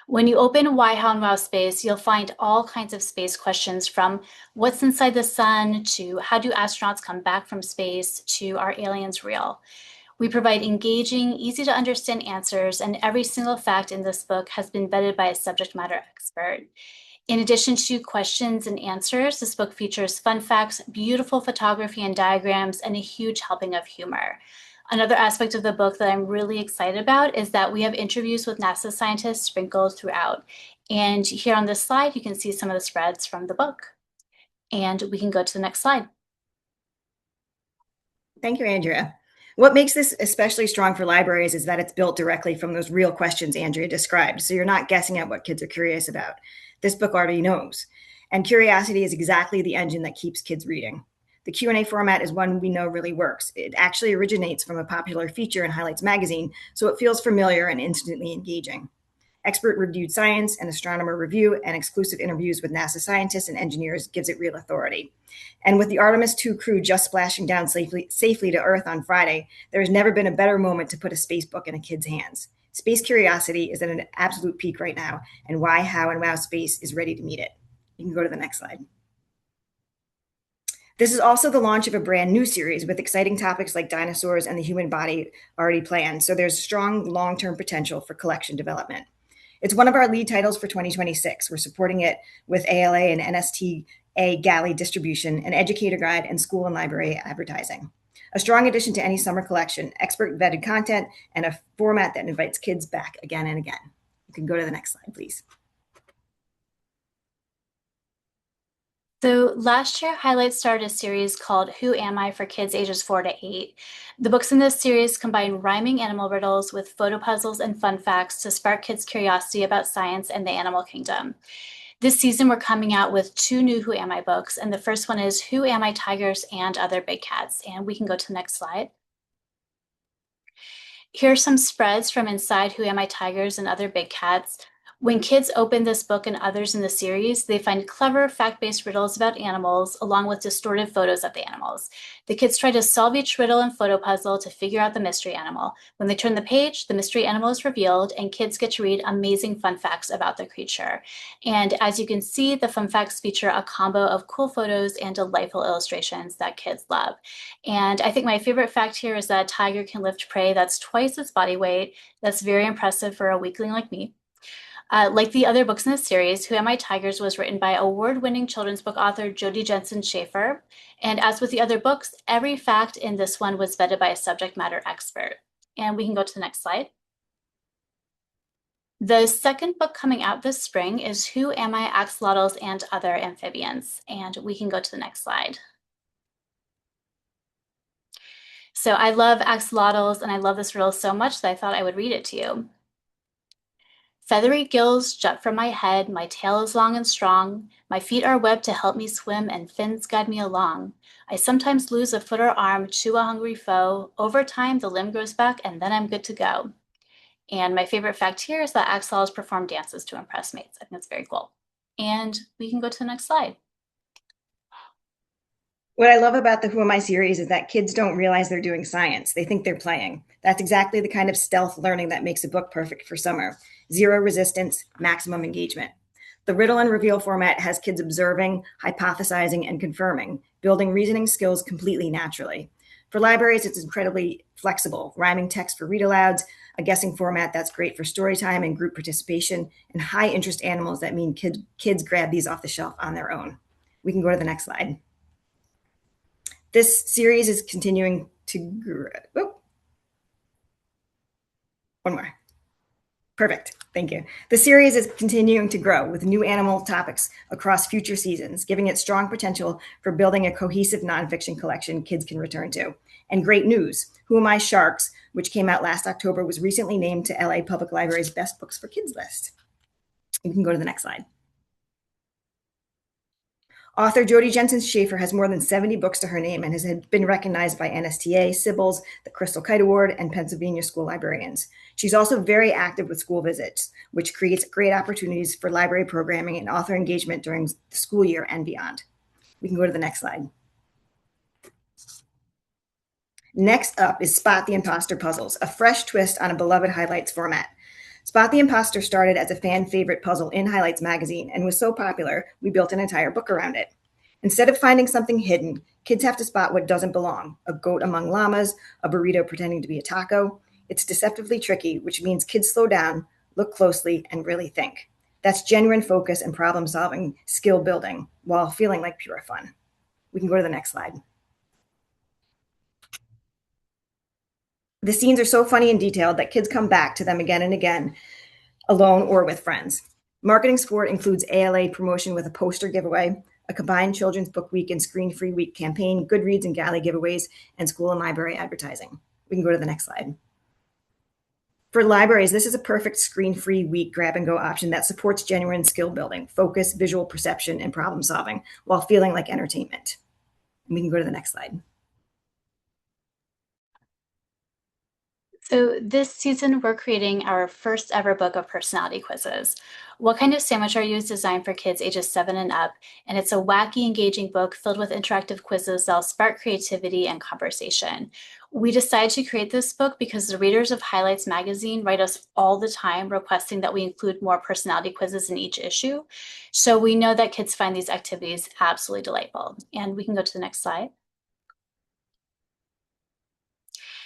S6: When you open Why, How, and Wow Space, you'll find all kinds of space questions, from what's inside the sun to how do astronauts come back from space to are aliens real? We provide engaging, easy to understand answers, and every single fact in this book has been vetted by a subject matter expert. In addition to questions and answers, this book features fun facts, beautiful photography and diagrams, and a huge helping of humor. Another aspect of the book that I'm really excited about is that we have interviews with NASA scientists sprinkled throughout. And here on this slide, you can see some of the spreads from the book. And we can go to the next slide.
S5: Thank you, Andrea. What makes this especially strong for libraries is that it's built directly from those real questions Andrea described. So you're not guessing at what kids are curious about. This book already knows. And curiosity is exactly the engine that keeps kids reading. The Q&A format is one we know really works. It actually originates from a popular feature in Highlights magazine, so it feels familiar and instantly engaging. Expert-reviewed science and astronomer review and exclusive interviews with NASA scientists and engineers gives it real authority. And with the Artemis II crew just splashing down safely to Earth on Friday, there has never been a better moment to put a space book in a kid's hands. Space curiosity is at an absolute peak right now, and Why, How, and Wow Space is ready to meet it. You can go to the next slide. This is also the launch of a brand new series with exciting topics like dinosaurs and the human body already planned, so there's strong long-term potential for collection development. It's one of our lead titles for 2026. We're supporting it with ALA and NSTA Galley distribution, an educator guide, and school and library advertising. A strong addition to any summer collection, expert vetted content, and a format that invites kids back again and again. You can go to the next slide, please.
S6: So last year, Highlights started a series called Who Am I for kids ages 4 to 8. The books in this series combine rhyming animal riddles with photo puzzles and fun facts to spark kids' curiosity about science and the animal kingdom. This season, we're coming out with 2 new Who Am I books, and the first one is Who Am I Tigers and Other Big Cats, and we can go to the next slide. Here are some spreads from inside Who Am I Tigers and Other Big Cats. When kids open this book and others in the series, they find clever fact-based riddles about animals along with distorted photos of the animals. The kids try to solve each riddle and photo puzzle to figure out the mystery animal. When they turn the page, the mystery animal is revealed and kids get to read amazing fun facts about the creature. And as you can see, the fun facts feature a combo of cool photos and delightful illustrations that kids love. And I think my favorite fact here is that a tiger can lift prey that's twice its body weight. That's very impressive for a weakling like me. Like the other books in this series, Who Am I Tigers was written by award-winning children's book author Jodi Jensen Schaefer. And as with the other books, every fact in this one was vetted by a subject matter expert. And we can go to the next slide. The second book coming out this spring is Who Am I Axolotls and Other Amphibians. And we can go to the next slide. So I love axolotls and I love this riddle so much that I thought I would read it to you. Feathery gills jut from my head, my tail is long and strong. My feet are webbed to help me swim, and fins guide me along. I sometimes lose a foot or arm to a hungry foe. Over time, the limb grows back, and then I'm good to go. And my favorite fact here is that axolotls perform dances to impress mates. I think that's very cool. And we can go to the next slide.
S5: What I love about the Who Am I series is that kids don't realize they're doing science. They think they're playing. That's exactly the kind of stealth learning that makes a book perfect for summer. Zero resistance, maximum engagement. The riddle and reveal format has kids observing, hypothesizing, and confirming, building reasoning skills completely naturally. For libraries, it's incredibly flexible, rhyming text for read-alouds, a guessing format that's great for story time and group participation, and high-interest animals that mean kids grab these off the shelf on their own. We can go to the next slide. This series is continuing to grow. Oh. One more. Perfect. Thank you. The series is continuing to grow with new animal topics across future seasons, giving it strong potential for building a cohesive nonfiction collection kids can return to. And great news, Who Am I Sharks, which came out last October, was recently named to LA Public Library's Best Books for Kids list. You can go to the next slide. Author Jodi Jensen Schaefer has more than 70 books to her name and has been recognized by NSTA, Sybil's, the Crystal Kite Award, and Pennsylvania school librarians. She's also very active with school visits, which creates great opportunities for library programming and author engagement during the school year and beyond. We can go to the next slide. Next up is Spot the Imposter Puzzles, a fresh twist on a beloved Highlights format. Spot the Imposter started as a fan favorite puzzle in Highlights magazine and was so popular, we built an entire book around it. Instead of finding something hidden, kids have to spot what doesn't belong, a goat among llamas, a burrito pretending to be a taco. It's deceptively tricky, which means kids slow down, look closely, and really think. That's genuine focus and problem solving, skill building, while feeling like pure fun. We can go to the next slide. The scenes are so funny and detailed that kids come back to them again and again, alone or with friends. Marketing support includes ALA promotion with a poster giveaway, a combined Children's Book Week and Screen Free Week campaign, Goodreads and Galley giveaways, and school and library advertising. We can go to the next slide. For libraries, this is a perfect screen-free week grab-and-go option that supports genuine skill building, focus, visual perception, and problem solving while feeling like entertainment. And we can go to the next slide.
S6: So this season, we're creating our first ever book of personality quizzes. What Kind of Sandwich Are You is designed for kids ages 7 and up, and it's a wacky, engaging book filled with interactive quizzes that'll spark creativity and conversation. We decided to create this book because the readers of Highlights magazine write us all the time requesting that we include more personality quizzes in each issue. So we know that kids find these activities absolutely delightful. And we can go to the next slide.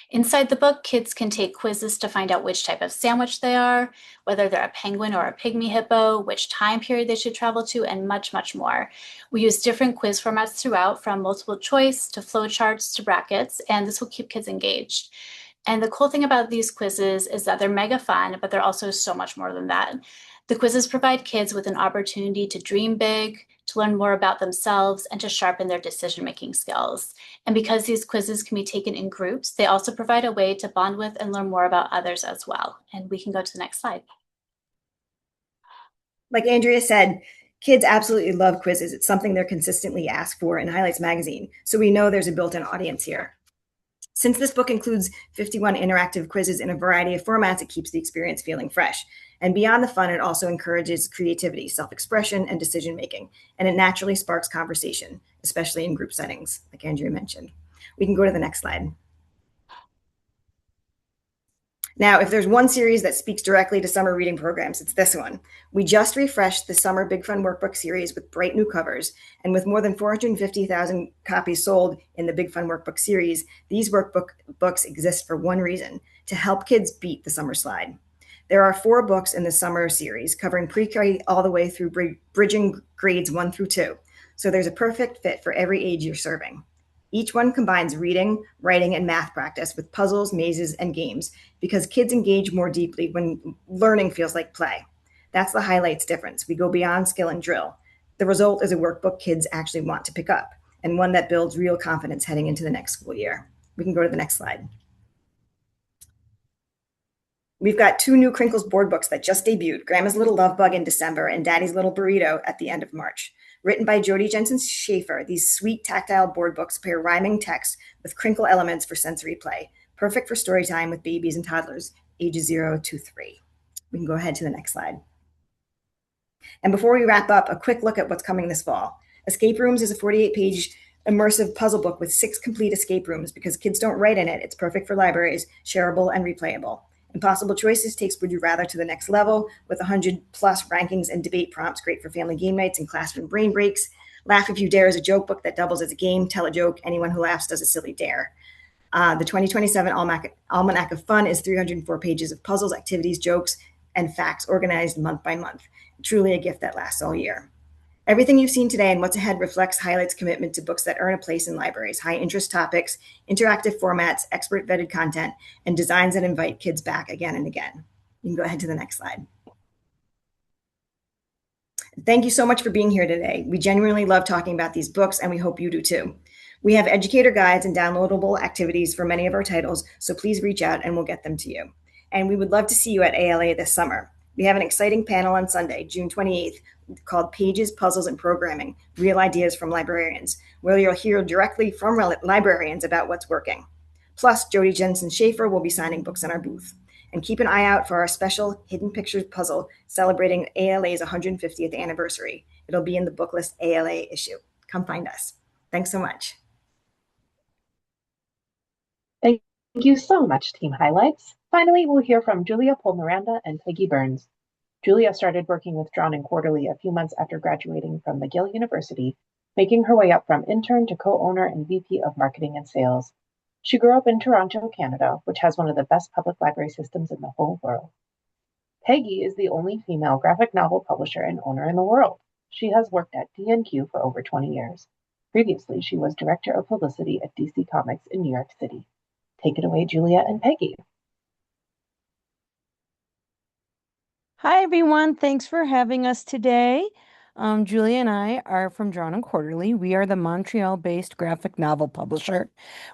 S6: Inside the book, kids can take quizzes to find out which type of sandwich they are, whether they're a penguin or a pygmy hippo, which time period they should travel to, and much, much more. We use different quiz formats throughout, from multiple choice to flowcharts to brackets, and this will keep kids engaged. And the cool thing about these quizzes is that they're mega fun, but they're also so much more than that. The quizzes provide kids with an opportunity to dream big, to learn more about themselves, and to sharpen their decision-making skills. And because these quizzes can be taken in groups, they also provide a way to bond with and learn more about others as well. And we can go to the next slide.
S5: Like Andrea said, kids absolutely love quizzes. It's something they're consistently asked for in Highlights magazine, so we know there's a built-in audience here. Since this book includes 51 interactive quizzes in a variety of formats, it keeps the experience feeling fresh. And beyond the fun, it also encourages creativity, self-expression, and decision-making. And it naturally sparks conversation, especially in group settings, like Andrea mentioned. We can go to the next slide. Now, if there's one series that speaks directly to summer reading programs, it's this one. We just refreshed the Summer Big Fun Workbook series with bright new covers, and with more than 450,000 copies sold in the Big Fun Workbook series, these books exist for one reason: to help kids beat the summer slide. There are 4 books in the summer series covering pre-K all the way through bridging grades 1 through 2, so there's a perfect fit for every age you're serving. Each one combines reading, writing, and math practice with puzzles, mazes, and games because kids engage more deeply when learning feels like play. That's the Highlights difference. We go beyond skill and drill. The result is a workbook kids actually want to pick up, and one that builds real confidence heading into the next school year. We can go to the next slide. We've got 2 new Crinkles board books that just debuted, Grandma's Little Love Bug in December and Daddy's Little Burrito at the end of March. Written by Jody Jensen Schaefer, these sweet tactile board books pair rhyming text with crinkle elements for sensory play, perfect for story time with babies and toddlers ages 0 to 3. We can go ahead to the next slide. And before we wrap up, a quick look at what's coming this fall. Escape Rooms is a 48-page immersive puzzle book with 6 complete escape rooms. Because kids don't write in it, it's perfect for libraries, shareable and replayable. Impossible Choices takes Would You Rather to the next level with 100-plus rankings and debate prompts, great for family game nights and classroom brain breaks. Laugh If You Dare is a joke book that doubles as a game. Tell a joke. Anyone who laughs does a silly dare. The 2027 Almanac of Fun is 304 pages of puzzles, activities, jokes, and facts organized month by month. Truly a gift that lasts all year. Everything you've seen today and what's ahead reflects Highlights' commitment to books that earn a place in libraries, high-interest topics, interactive formats, expert-vetted content, and designs that invite kids back again and again. You can go ahead to the next slide. Thank you so much for being here today. We genuinely love talking about these books, and we hope you do too. We have educator guides and downloadable activities for many of our titles, so please reach out and we'll get them to you. And we would love to see you at ALA this summer. We have an exciting panel on Sunday, June 28th, called Pages, Puzzles, and Programming, Real Ideas from Librarians, where you'll hear directly from librarians about what's working. Plus, Jody Jensen Schaefer will be signing books in our booth. And keep an eye out for our special Hidden Pictures puzzle celebrating ALA's 150th anniversary. It'll be in the Booklist ALA issue. Come find us. Thanks so much.
S1: Thank you so much, Team Highlights. Finally, we'll hear from Julia Pohl-Miranda and Peggy Burns. Julia started working with Drawn and Quarterly a few months after graduating from McGill University, making her way up from intern to co-owner and VP of Marketing and Sales. She grew up in Toronto, Canada, which has one of the best public library systems in the whole world. Peggy is the only female graphic novel publisher and owner in the world. She has worked at D&Q for over 20 years. Previously, she was director of publicity at DC Comics in New York City. Take it away, Julia and Peggy.
S7: Hi, everyone. Thanks for having us today. Julia and I are from Drawn and Quarterly. We are the Montreal-based graphic novel publisher.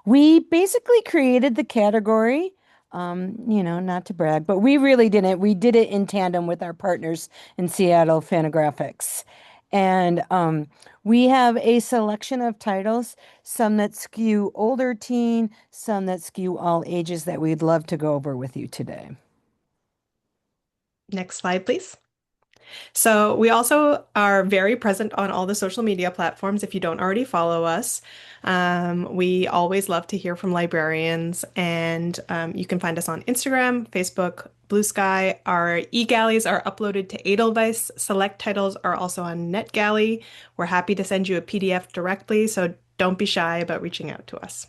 S7: We basically created the category, not to brag, but we really didn't. We did it in tandem with our partners in Seattle, Fantagraphics. And we have a selection of titles, some that skew older teen, some that skew all ages that we'd love to go over with you today.
S8: Next slide, please. So we also are very present on all the social media platforms if you don't already follow us. We always love to hear from librarians, and you can find us on Instagram, Facebook, Blue Sky. Our e-galleys are uploaded to Edelweiss. Select titles are also on NetGalley. We're happy to send you a PDF directly, so don't be shy about reaching out to us.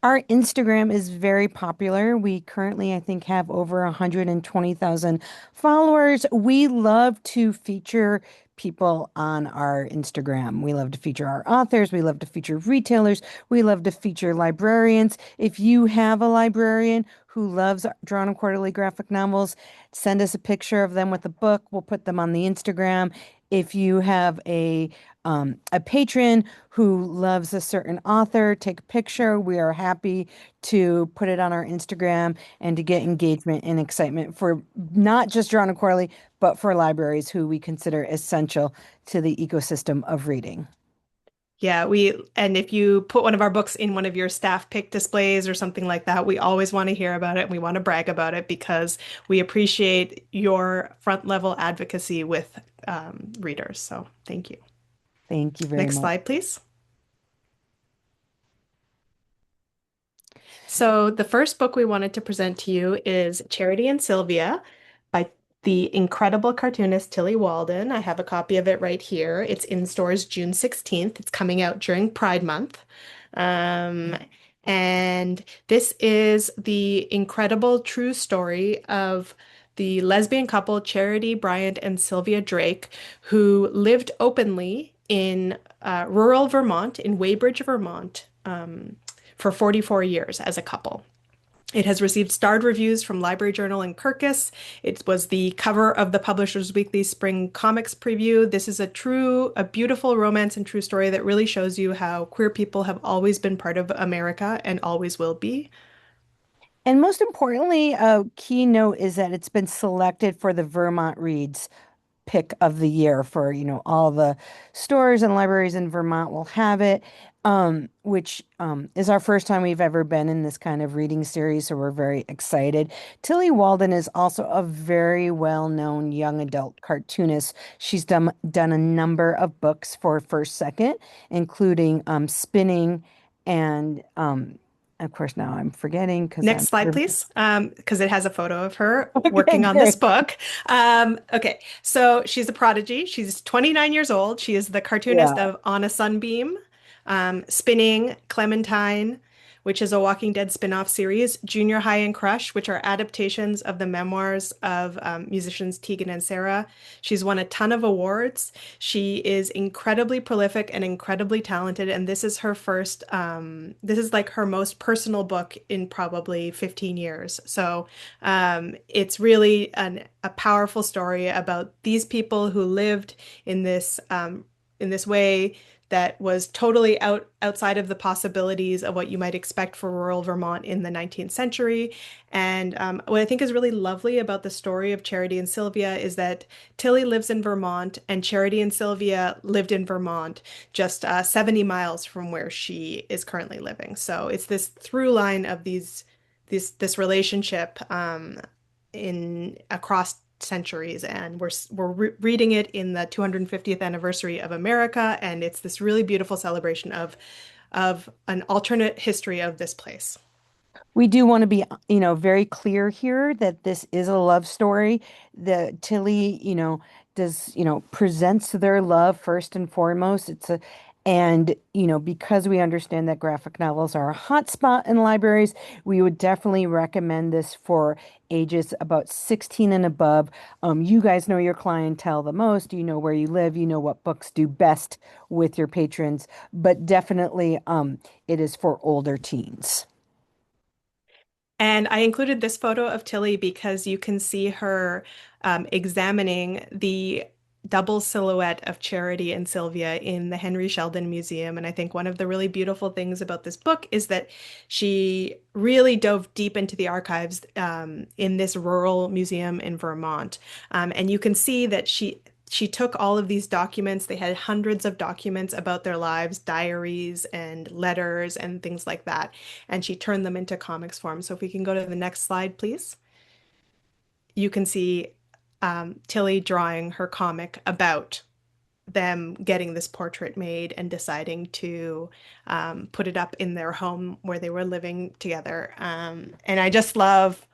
S7: Our Instagram is very popular. We currently, I think, have over 120,000 followers. We love to feature people on our Instagram. We love to feature our authors. We love to feature retailers. We love to feature librarians. If you have a librarian who loves Drawn and Quarterly graphic novels, send us a picture of them with a book. We'll put them on the Instagram. If you have a patron who loves a certain author, take a picture. We are happy to put it on our Instagram and to get engagement and excitement for not just Drawn and Quarterly, but for libraries who we consider essential to the ecosystem of reading.
S8: Yeah, and if you put one of our books in one of your staff pick displays or something like that, we always want to hear about it and we want to brag about it because we appreciate your front level advocacy with readers. So thank you.
S7: Thank you very much.
S8: Next slide, please. So the first book we wanted to present to you is Charity and Sylvia by the incredible cartoonist Tilly Walden. I have a copy of it right here. It's in stores June 16th. It's coming out during Pride Month. And this is the incredible true story of the lesbian couple Charity Bryant and Sylvia Drake, who lived openly in rural Vermont, in Weybridge, Vermont, for 44 years as a couple. It has received starred reviews from Library Journal and Kirkus. It was the cover of the Publishers Weekly Spring Comics Preview. This is a beautiful romance and true story that really shows you how queer people have always been part of America and always will be.
S7: And most importantly, a key note is that it's been selected for the Vermont Reads pick of the year for, all the stores and libraries in Vermont will have it, which is our first time we've ever been in this kind of reading series, so we're very excited. Tilly Walden is also a very well-known young adult cartoonist. She's done a number of books for First Second, including Spinning and of course, now I'm forgetting because
S8: Next slide, please, because it has a photo of her working on this book. Okay, so she's a prodigy. She's 29 years old. She is the cartoonist of On a Sunbeam, Spinning, Clementine, which is a Walking Dead spin-off series, Junior High and Crush, which are adaptations of the memoirs of musicians Tegan and Sarah. She's won a ton of awards. She is incredibly prolific and incredibly talented, and this is her first, this is like her most personal book in probably 15 years. So it's really a powerful story about these people who lived in this way that was totally outside of the possibilities of what you might expect for rural Vermont in the 19th century. And what I think is really lovely about the story of Charity and Sylvia is that Tilly lives in Vermont and Charity and Sylvia lived in Vermont, just 70 miles from where she is currently living. So it's this through line of this relationship across centuries, and we're reading it in the 250th anniversary of America, and it's this really beautiful celebration of an alternate history of this place.
S7: We do want to be, very clear here that this is a love story. The Tilly, presents their love first and foremost. And, because we understand that graphic novels are a hot spot in libraries, we would definitely recommend this for ages about 16 and above. You guys know your clientele the most. You know where you live. You know what books do best with your patrons. But definitely, it is for older teens.
S8: And I included this photo of Tilly because you can see her examining the double silhouette of Charity and Sylvia in the Henry Sheldon Museum. And I think one of the really beautiful things about this book is that she really dove deep into the archives in this rural museum in Vermont. And you can see that she took all of these documents. They had hundreds of documents about their lives, diaries and letters and things like that. And she turned them into comics form. So if we can go to the next slide, please. You can see Tilly drawing her comic about them getting this portrait made and deciding to put it up in their home where they were living together. And I just love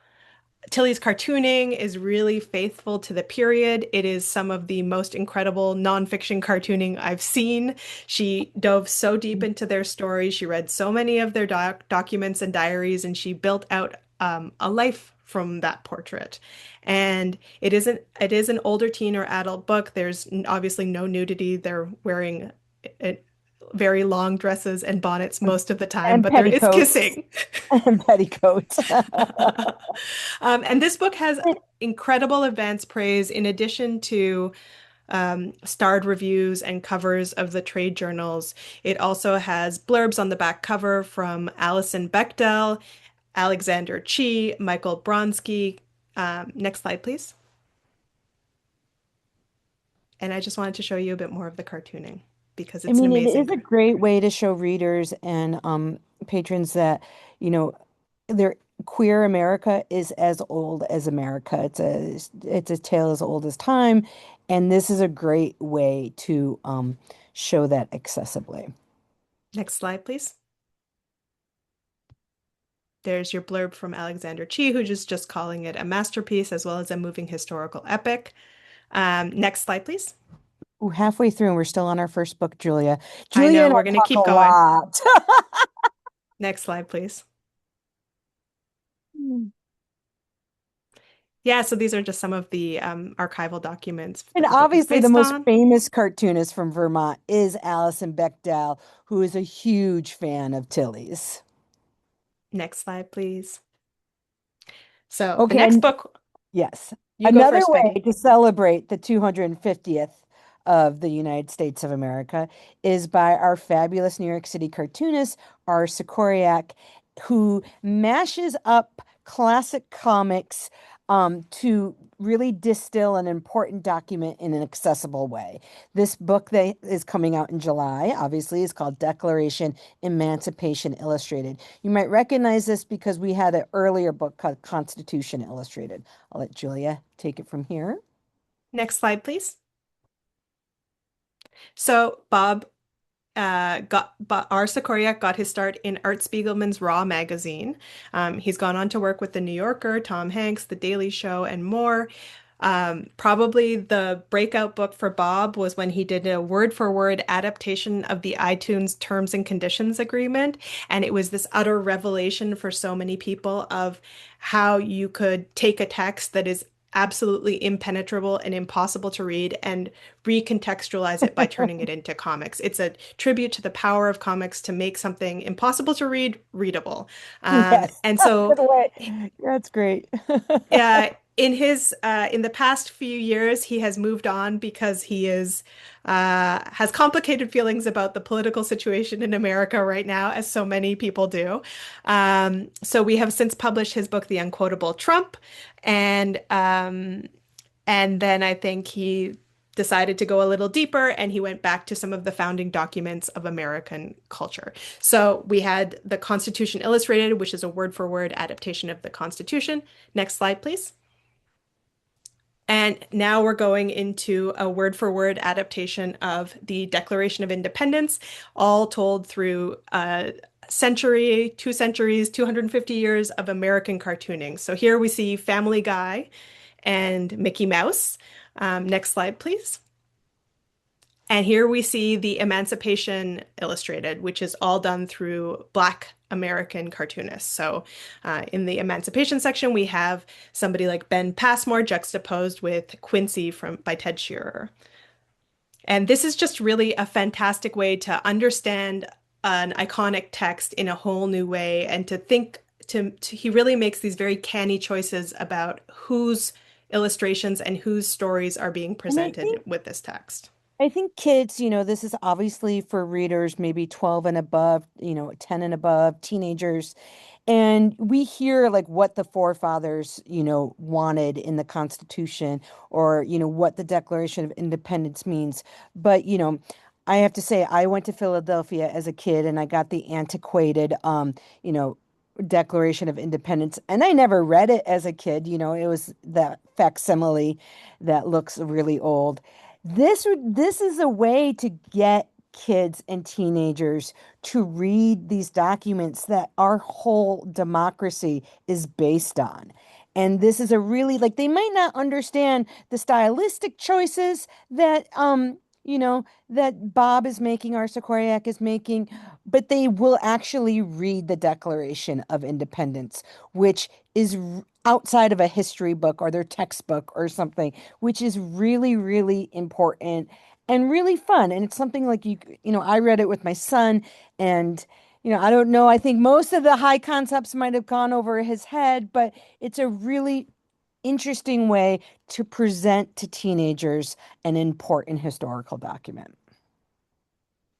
S8: Tilly's cartooning is really faithful to the period. It is some of the most incredible nonfiction cartooning I've seen. She dove so deep into their stories. She read so many of their documents and diaries, and she built out a life from that portrait. And it is an older teen or adult book. There's obviously no nudity. They're wearing very long dresses and bonnets most of the time,
S7: And
S8: but there is
S7: petticoats.
S8: kissing.
S7: And petticoats.
S8: And this book has incredible advance praise in addition to starred reviews and covers of the trade journals. It also has blurbs on the back cover from Alison Bechdel, Alexander Chee, Michael Bronski. Next slide, please. And I just wanted to show you a bit more of the cartooning because
S7: I
S8: it's an
S7: mean, it
S8: amazing.
S7: is a great way to show readers and patrons that, you know, their queer America is as old as America. It's a tale as old as time, and this is a great way to show that accessibly.
S8: Next slide, please. There's your blurb from Alexander Chee, who's just calling it a masterpiece as well as a moving historical epic. Next slide, please.
S7: Ooh, halfway through, and we're still on our first book, Julia.
S8: I
S7: Julia
S8: know,
S7: and
S8: we're
S7: I
S8: going to
S7: talk
S8: keep
S7: a
S8: going.
S7: lot.
S8: Next slide, please. Yeah, so these are just some of the archival documents
S7: And
S8: that the book is
S7: obviously, the
S8: based
S7: most
S8: on.
S7: famous cartoonist from Vermont is Alison Bechdel, who is a huge fan of Tilly's.
S8: Next slide, please. So the
S7: Okay,
S8: next
S7: and
S8: book,
S7: yes,
S8: you go
S7: another
S8: first,
S7: way
S8: Betty.
S7: to celebrate the 250th of the United States of America is by our fabulous New York City cartoonist, R. Sikoriak, who mashes up classic comics to really distill an important document in an accessible way. This book that is coming out in July, obviously, is called Declaration Emancipation Illustrated. You might recognize this because we had an earlier book called Constitution Illustrated. I'll let Julia take it from here.
S8: Next slide, please. So Bob R. Sikoriak got his start in Art Spiegelman's Raw magazine. He's gone on to work with The New Yorker, Tom Hanks, The Daily Show, and more. Probably the breakout book for Bob was when he did a word-for-word adaptation of the iTunes Terms and Conditions Agreement. And it was this utter revelation for so many people of how you could take a text that is absolutely impenetrable and impossible to read and recontextualize it by turning it into comics. It's a tribute to the power of comics to make something impossible to read readable.
S7: Yes.
S8: And so
S7: Good way. That's great.
S8: in the past few years, he has moved on because he is has complicated feelings about the political situation in America right now, as so many people do. So we have since published his book, The Unquotable Trump, and then I think he decided to go a little deeper and he went back to some of the founding documents of American culture. So we had the Constitution Illustrated, which is a word-for-word adaptation of the Constitution. Next slide, please. And now we're going into a word-for-word adaptation of the Declaration of Independence, all told through a century, 2 centuries, 250 years of American cartooning. So here we see Family Guy and Mickey Mouse. Next slide, please. And here we see the Emancipation Illustrated, which is all done through Black American cartoonists. So in the Emancipation section, we have somebody like Ben Passmore juxtaposed with Quincy by Ted Shearer. And this is just really a fantastic way to understand an iconic text in a whole new way and to think he really makes these very canny choices about whose illustrations and whose stories are being presented with this text.
S7: I think kids, this is obviously for readers maybe 12 and above, 10 and above, teenagers. And we hear like what the forefathers, wanted in the Constitution or, what the Declaration of Independence means. But, I have to say, I went to Philadelphia as a kid and I got the antiquated, Declaration of Independence. And I never read it as a kid. It was that facsimile that looks really old. This is a way to get kids and teenagers to read these documents that our whole democracy is based on. And this is a really like they might not understand the stylistic choices that that Bob is making, our Sequoiac is making, but they will actually read the Declaration of Independence, which is outside of a history book or their textbook or something, which is really, really important and really fun. And it's something like I read it with my son and I don't know, I think most of the high concepts might have gone over his head, but it's a really interesting way to present to teenagers an important historical document.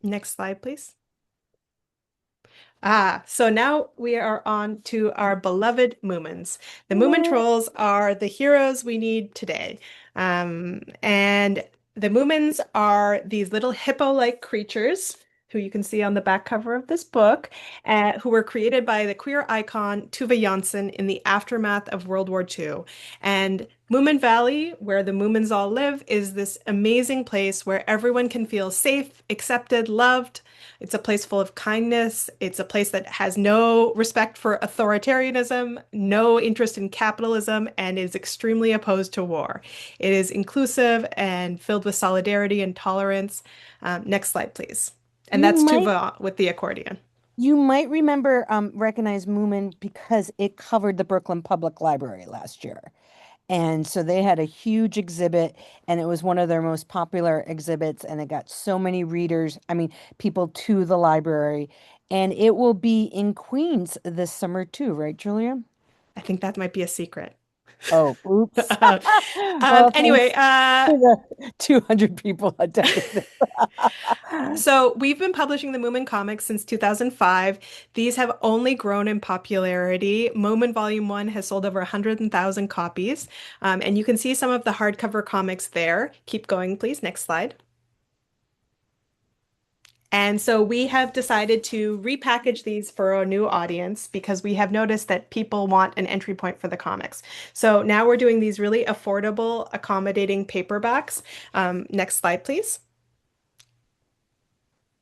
S8: Next slide, please. So now we are on to our beloved Moomins. The Moomin trolls are the heroes we need today. And the Moomins are these little hippo-like creatures who you can see on the back cover of this book, who were created by the queer icon Tuva Janssen in the aftermath of World War II. And Moomin Valley, where the Moomins all live, is this amazing place where everyone can feel safe, accepted, loved. It's a place full of kindness. It's a place that has no respect for authoritarianism, no interest in capitalism, and is extremely opposed to war. It is inclusive and filled with solidarity and tolerance. Next slide, please. And that's Tuva with the accordion.
S7: You might recognize Moomin because it covered the Brooklyn Public Library last year. And so they had a huge exhibit and it was one of their most popular exhibits and it got so many readers, people to the library. And it will be in Queens this summer too, right, Julia?
S8: I think that might be a secret.
S7: Oh, oops.
S8: Anyway,
S7: the 200 people attended.
S8: So we've been publishing the Moomin comics since 2005. These have only grown in popularity. Moomin Volume 1 has sold over 100,000 copies. And you can see some of the hardcover comics there. Keep going, please. Next slide. And so we have decided to repackage these for a new audience because we have noticed that people want an entry point for the comics. So now we're doing these really affordable, accommodating paperbacks. Next slide, please.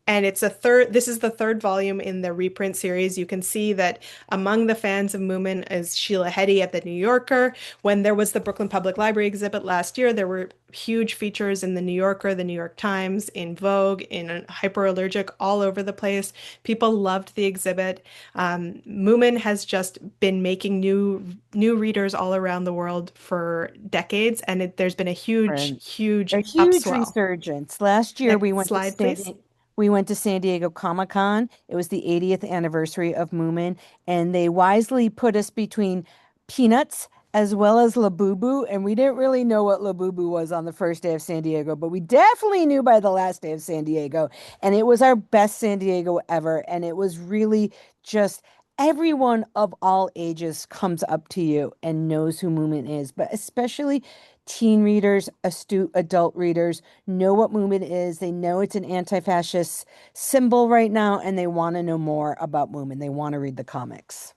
S8: And this is the third volume in the reprint series. You can see that among the fans of Moomin is Sheila Heti at the New Yorker. When there was the Brooklyn Public Library exhibit last year, there were huge features in the New Yorker, the New York Times, in Vogue, in Hyperallergic, all over the place. People loved the exhibit. Moomin has just been making new readers all around the world for decades, and there's been a huge upswell.
S7: Resurgence. Last year,
S8: Next
S7: we went to San Diego Comic-Con. It was the 80th anniversary of Moomin, and they wisely put us between Peanuts as well as Labubu, and we didn't really know what Labubu was on the first day of San Diego, but we definitely knew by the last day of San Diego, and it was our best San Diego ever, and it was really just everyone of all ages comes up to you and knows who Moomin is, but especially teen readers, astute adult readers know what Moomin is. They know it's an anti-fascist symbol right now, and they want to know more about Moomin. They want to read the comics.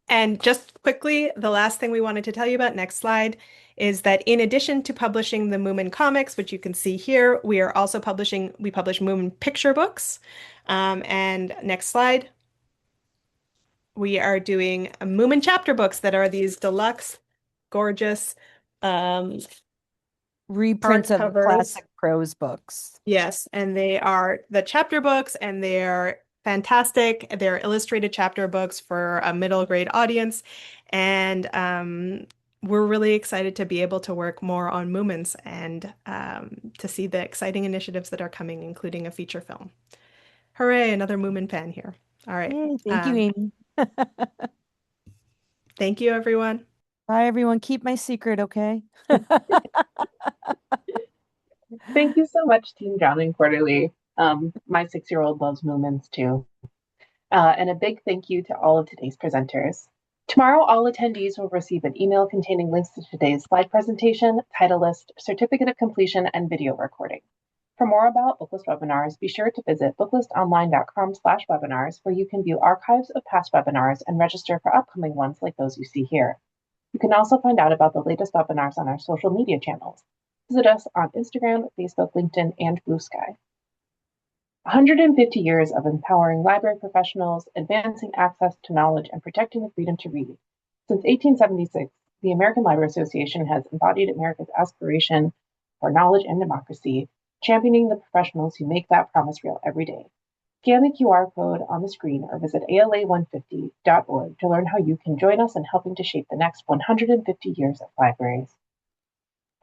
S8: And just quickly, the last thing we wanted to tell you about, next slide, is that in addition to publishing the Moomin comics, which you can see here, we publish Moomin picture books. And next slide. We are doing Moomin chapter books that are these deluxe, gorgeous
S7: reprints of classic prose books.
S8: Yes, and they are the chapter books, and they're fantastic. They're illustrated chapter books for a middle grade audience, and we're really excited to be able to work more on Moomins and to see the exciting initiatives that are coming, including a feature film. Hooray, another Moomin fan here. All right.
S7: Yay, thank you, Amy.
S8: Thank you, everyone.
S7: Bye, everyone. Keep my secret, okay?
S1: Thank you so much, Team John and Quarterly. My 6-year-old loves Moomins too. And a big thank you to all of today's presenters. Tomorrow, all attendees will receive an email containing links to today's slide presentation, title list, certificate of completion, and video recording. For more about Booklist webinars, be sure to visit booklistonline.com/webinars, where you can view archives of past webinars and register for upcoming ones like those you see here. You can also find out about the latest webinars on our social media channels. Visit us on Instagram, Facebook, LinkedIn, and Blue Sky. 150 years of empowering library professionals, advancing access to knowledge, and protecting the freedom to read. Since 1876, the American Library Association has embodied America's aspiration for knowledge and democracy, championing the professionals who make that promise real every day. Scan the QR code on the screen or visit ala150.org to learn how you can join us in helping to shape the next 150 years of libraries.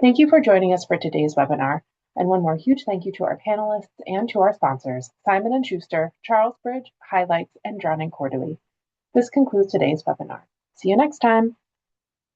S1: Thank you for joining us for today's webinar. And one more huge thank you to our panelists and to our sponsors, Simon & Schuster, Charlesbridge, Highlights, and John and Quarterly. This concludes today's webinar. See you next time.